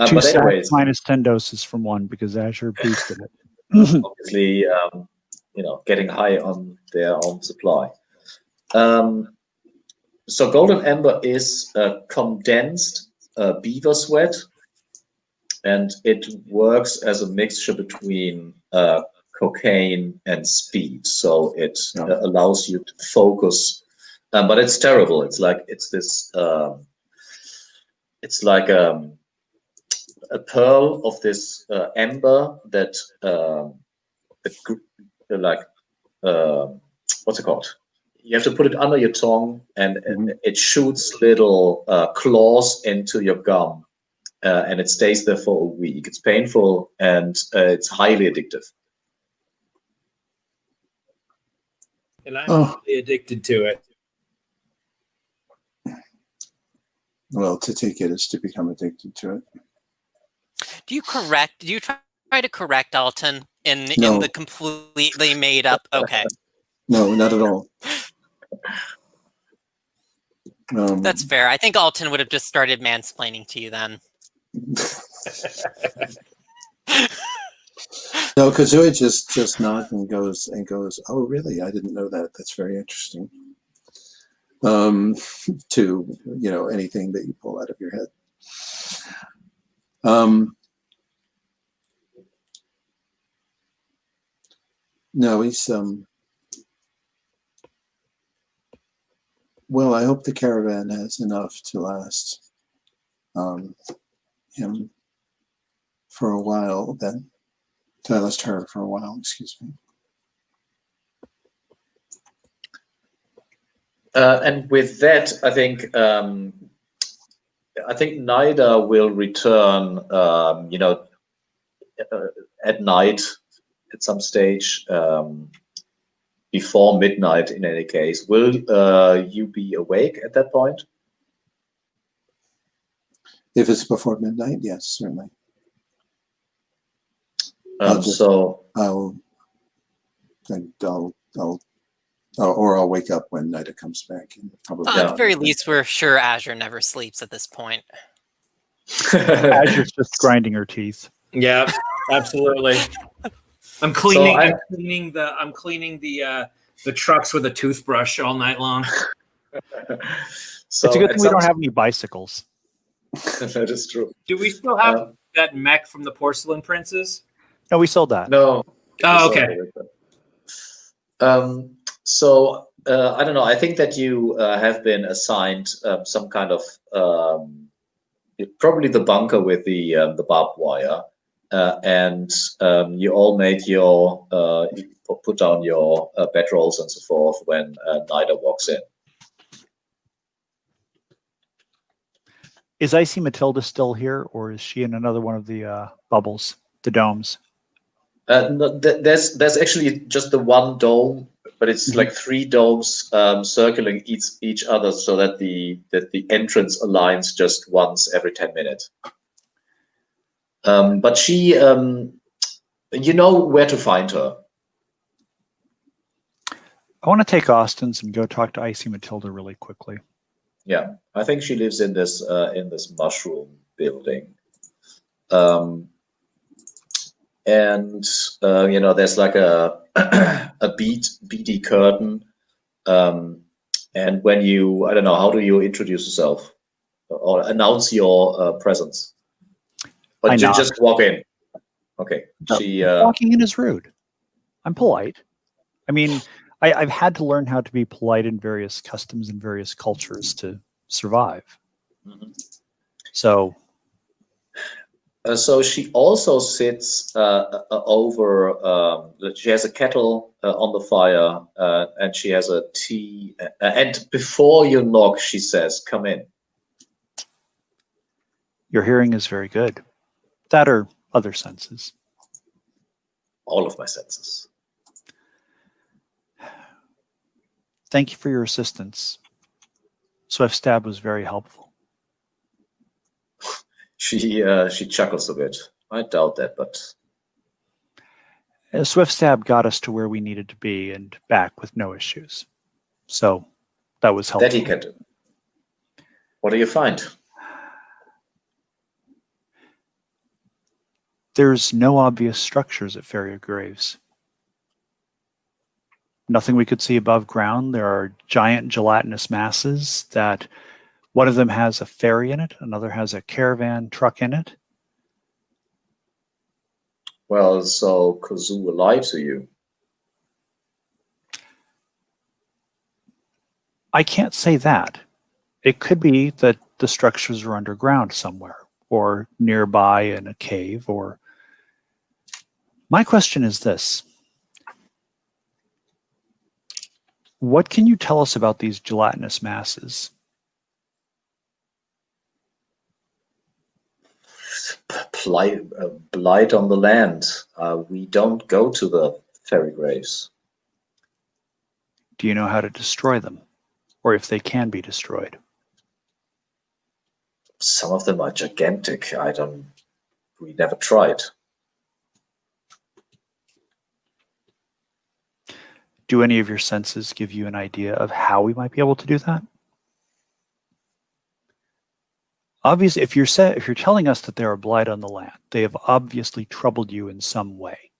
2 but sacks anyways, minus 10 doses from 1 because Azure boosted it. obviously, you know, getting high on their own supply. So golden amber is condensed beaver sweat, and it works as a mixture between cocaine and speed. So it allows you to focus, but it's terrible. It's like it's like a pearl of this amber that what's it called? You have to put it under your tongue, and it shoots little claws into your gum. And it stays there for a week. It's painful and it's highly addictive. And I'm really addicted to it. Well, to take it is to become addicted to it. Do you try to correct Alton in No. the completely made up? Okay, No, not at all. that's fair. I think Alton would have just started mansplaining to you then. No, Kazooie just nods and goes, oh, really? I didn't know that. That's very interesting. To, you know, anything that you pull out of your head. No, he's well, I hope the caravan has enough to last him for a while, then to last her for a while, excuse me. And with that, I think Nida will return, you know, at night at some stage, before midnight. In any case, will you be awake at that point? If it's before midnight, yes, certainly. I'll wake up when Nida comes back. And probably at the very least, we're sure Azure never sleeps at this point. Azure's just grinding her teeth. Yeah, absolutely. I'm cleaning. I'm cleaning the trucks with a toothbrush all night long. So it's a good thing we don't have any bicycles. That is true. Do we still have that mech from the Porcelain Princess? No, we sold that. No. Oh, okay. So I don't know. I think that you have been assigned some kind of probably the bunker with the barbed wire, and you all made your you put down your bedrolls and so forth when Nida walks in. Is Icy Matilda still here, or is she in another one of the bubbles, the domes? No, there's actually just the one dome, but it's like 3 domes circling each other, so that the entrance aligns just once every 10 minutes. But she, you know where to find her. I want to take Austin's and go talk to Icy Matilda really quickly. Yeah, I think she lives in this mushroom building. And you know, there's like a beady curtain, and when you, I don't know, how do you introduce yourself or announce your presence? But you just walk in. Okay. Walking in is rude. I'm polite. I mean, I've had to learn how to be polite in various customs and various cultures to survive. So So she also sits over. She has a kettle on the fire, and she has a tea. And before you knock, she says, "Come in." Your hearing is very good. That or other senses. All of my senses. Thank you for your assistance. Swift Stab was very helpful. She chuckles a bit. I doubt that, but Swift Stab got us to where we needed to be and back with no issues. So that was helpful. that he can do. What do you find? There's no obvious structures at Ferrier Graves. Nothing we could see above ground. There are giant gelatinous masses that one of them has a ferry in it, another has a caravan truck in it. Well, so Kazoo lied to you. I can't say that. It could be that the structures are underground somewhere or nearby in a cave or... My question is this. What can you tell us about these gelatinous masses? Blight on the land. We don't go to the fairy graves. Do you know how to destroy them? Or if they can be destroyed? Some of them are gigantic. We never tried. Do any of your senses give you an idea of how we might be able to do that? Obviously, if you're telling us that there are blight on the land, they have obviously troubled you in some way.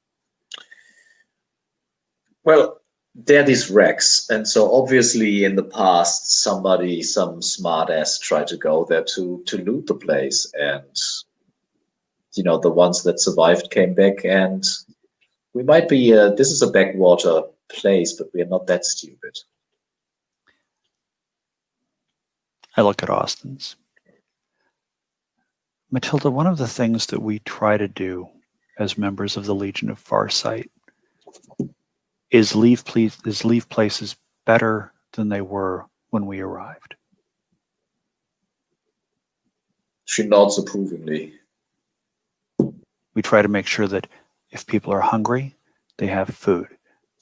Well, there are these wrecks, and so obviously in the past, some smartass tried to go there to loot the place, and the ones that survived came back, and we might be. This is a backwater place, but we are not that stupid. I look at Austin's. Matilda, one of the things that we try to do as members of the Legion of Farsight is leave places better than they were when we arrived. She nods approvingly. We try to make sure that if people are hungry, they have food.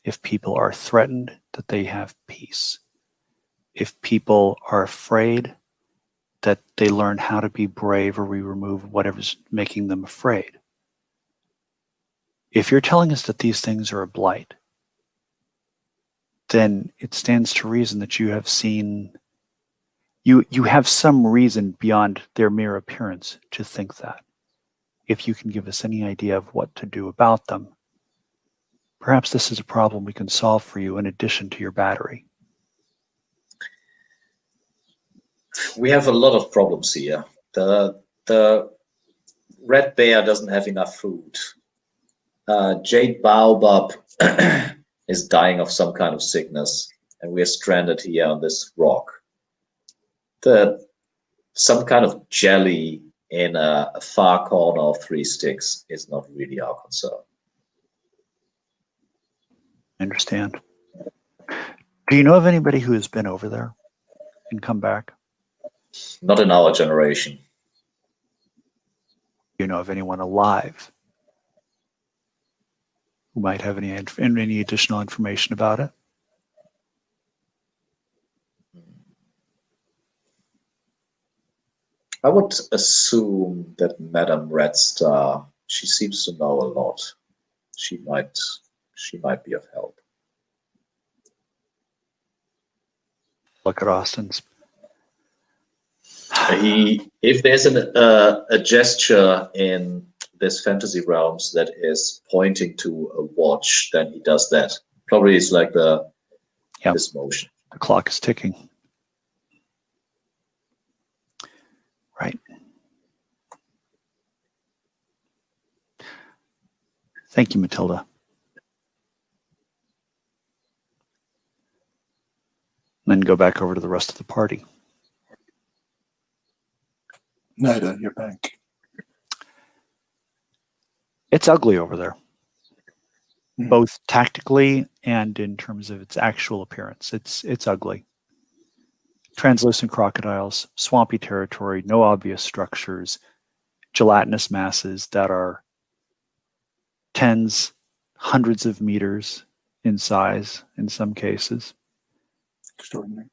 If people are threatened, that they have peace. If people are afraid, that they learn how to be brave, or we remove whatever's making them afraid. If you're telling us that these things are a blight, then it stands to reason that you have seen, you have some reason beyond their mere appearance to think that. If you can give us any idea of what to do about them, perhaps this is a problem we can solve for you in addition to your battery. We have a lot of problems here. The red bear doesn't have enough food. Jade Baobab is dying of some kind of sickness, and we are stranded here on this rock. Some kind of jelly in a far corner of Three Sticks is not really our concern. I understand. Do you know of anybody who has been over there and come back? Not in our generation. Do you know of anyone alive who might have any additional information about it? I would assume that Madame Red Star, she seems to know a lot. She might be of help. Look at Austin's. If there's a gesture in this fantasy realms that is pointing to a watch, then he does that. Probably it's like this motion. The clock is ticking. Right. Thank you, Matilda. Then go back over to the rest of the party. Nida, you're back. It's ugly over there, Hmm. both tactically and in terms of its actual appearance. It's ugly. Translucent crocodiles, swampy territory, no obvious structures, gelatinous masses that are tens, hundreds of meters in size in some cases. Extraordinary.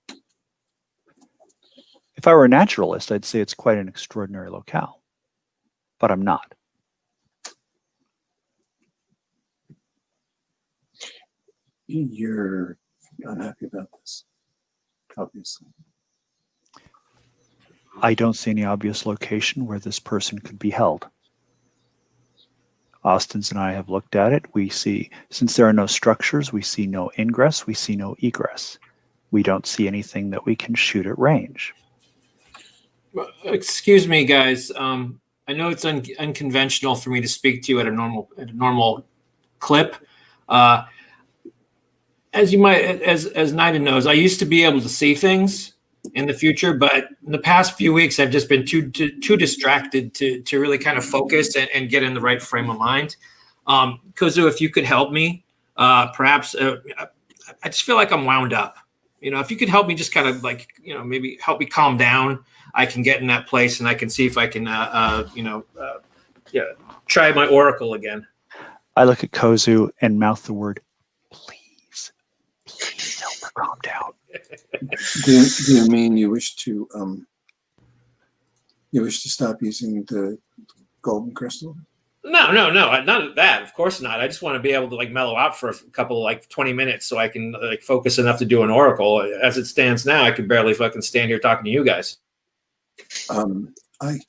If I were a naturalist, I'd say it's quite an extraordinary locale, but I'm not. You're unhappy about this, obviously. I don't see any obvious location where this person could be held. Austin's and I have looked at it. We see, since there are no structures, we see no ingress, we see no egress. We don't see anything that we can shoot at range. Excuse me, guys. I know it's unconventional for me to speak to you at a normal clip. As you might, as Nida knows, I used to be able to see things in the future, but in the past few weeks, I've just been too distracted to really kind of focus and get in the right frame of mind. Kuzu, if you could help me, perhaps I just feel like I'm wound up. If you could help me, just kind of like maybe help me calm down. I can get in that place and I can see if I can try my oracle again. I look at Kozu and mouth the word, please help her calm down. Do you mean you wish to stop using the golden crystal? No, not that. Of course not. I just want to be able to mellow out for a couple 20 minutes so I can focus enough to do an oracle. As it stands now, I can barely fucking stand here talking to you guys. I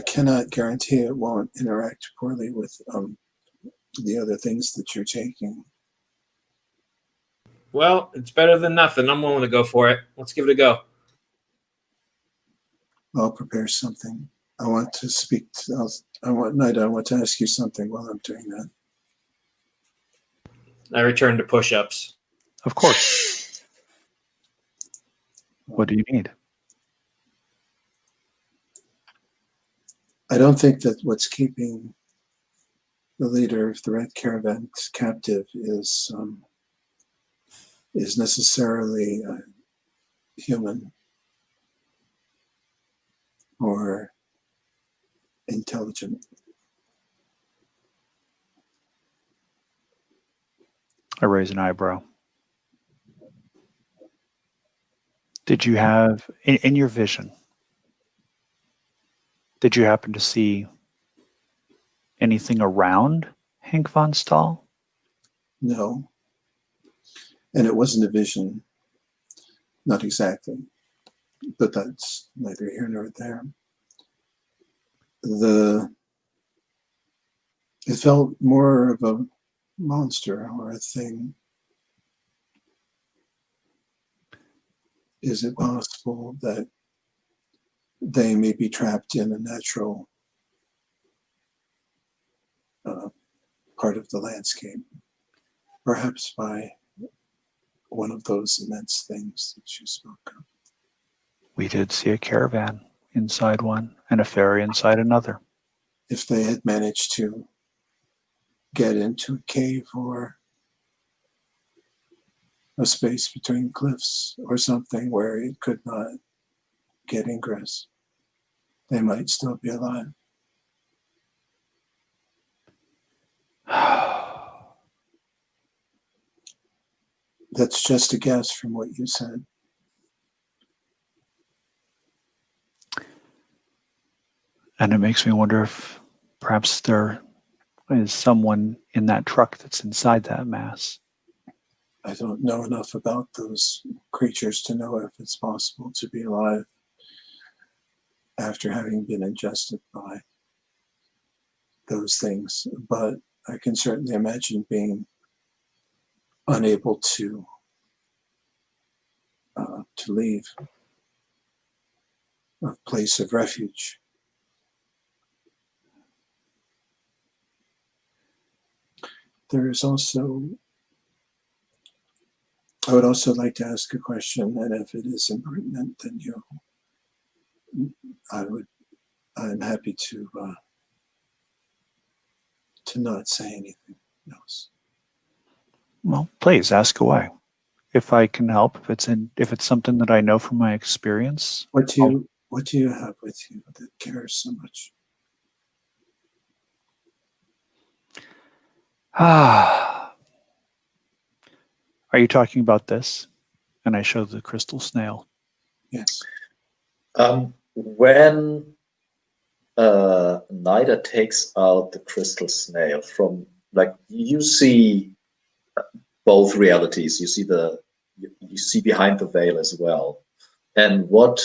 cannot guarantee it won't interact poorly with the other things that you're taking. Well, it's better than nothing. I'm willing to go for it. Let's give it a go. I'll prepare something. I want to speak to, I want to ask you something while I'm doing that. I return to push-ups. Of course. What do you need? I don't think that what's keeping the leader of the Red Caravan captive is necessarily human or intelligent. I raise an eyebrow. Did you have, in your vision, did you happen to see anything around Hank von Stahl? No. And it wasn't a vision, not exactly, but that's neither here nor there. It felt more of a monster or a thing. Is it possible that they may be trapped in a natural part of the landscape, perhaps by one of those immense things that you spoke of? We did see a caravan inside one and a ferry inside another. If they had managed to get into a cave or a space between cliffs or something where it could not get ingress, they might still be alive. That's just a guess from what you said. And it makes me wonder if perhaps there is someone in that truck that's inside that mass. I don't know enough about those creatures to know if it's possible to be alive after having been ingested by those things, but I can certainly imagine being unable to leave a place of refuge. There is also, I would also like to ask a question, and if it is impertinent, then I'm happy to to not say anything else. Well, please ask away. If I can help, if it's something that I know from my experience. What do you have with you that cares so much? Are you talking about this? And I show the crystal snail. Yes. When Nida takes out the crystal snail from, like, you see both realities. You see behind the veil as well. And what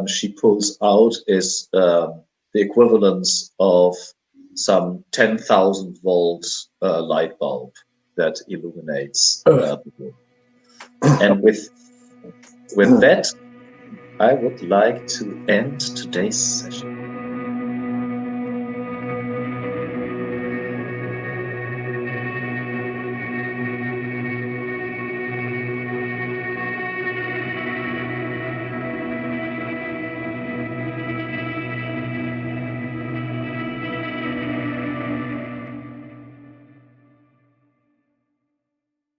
she pulls out is the equivalence of some 10,000 volt light bulb that illuminates the room. And with that, I would like to end today's session.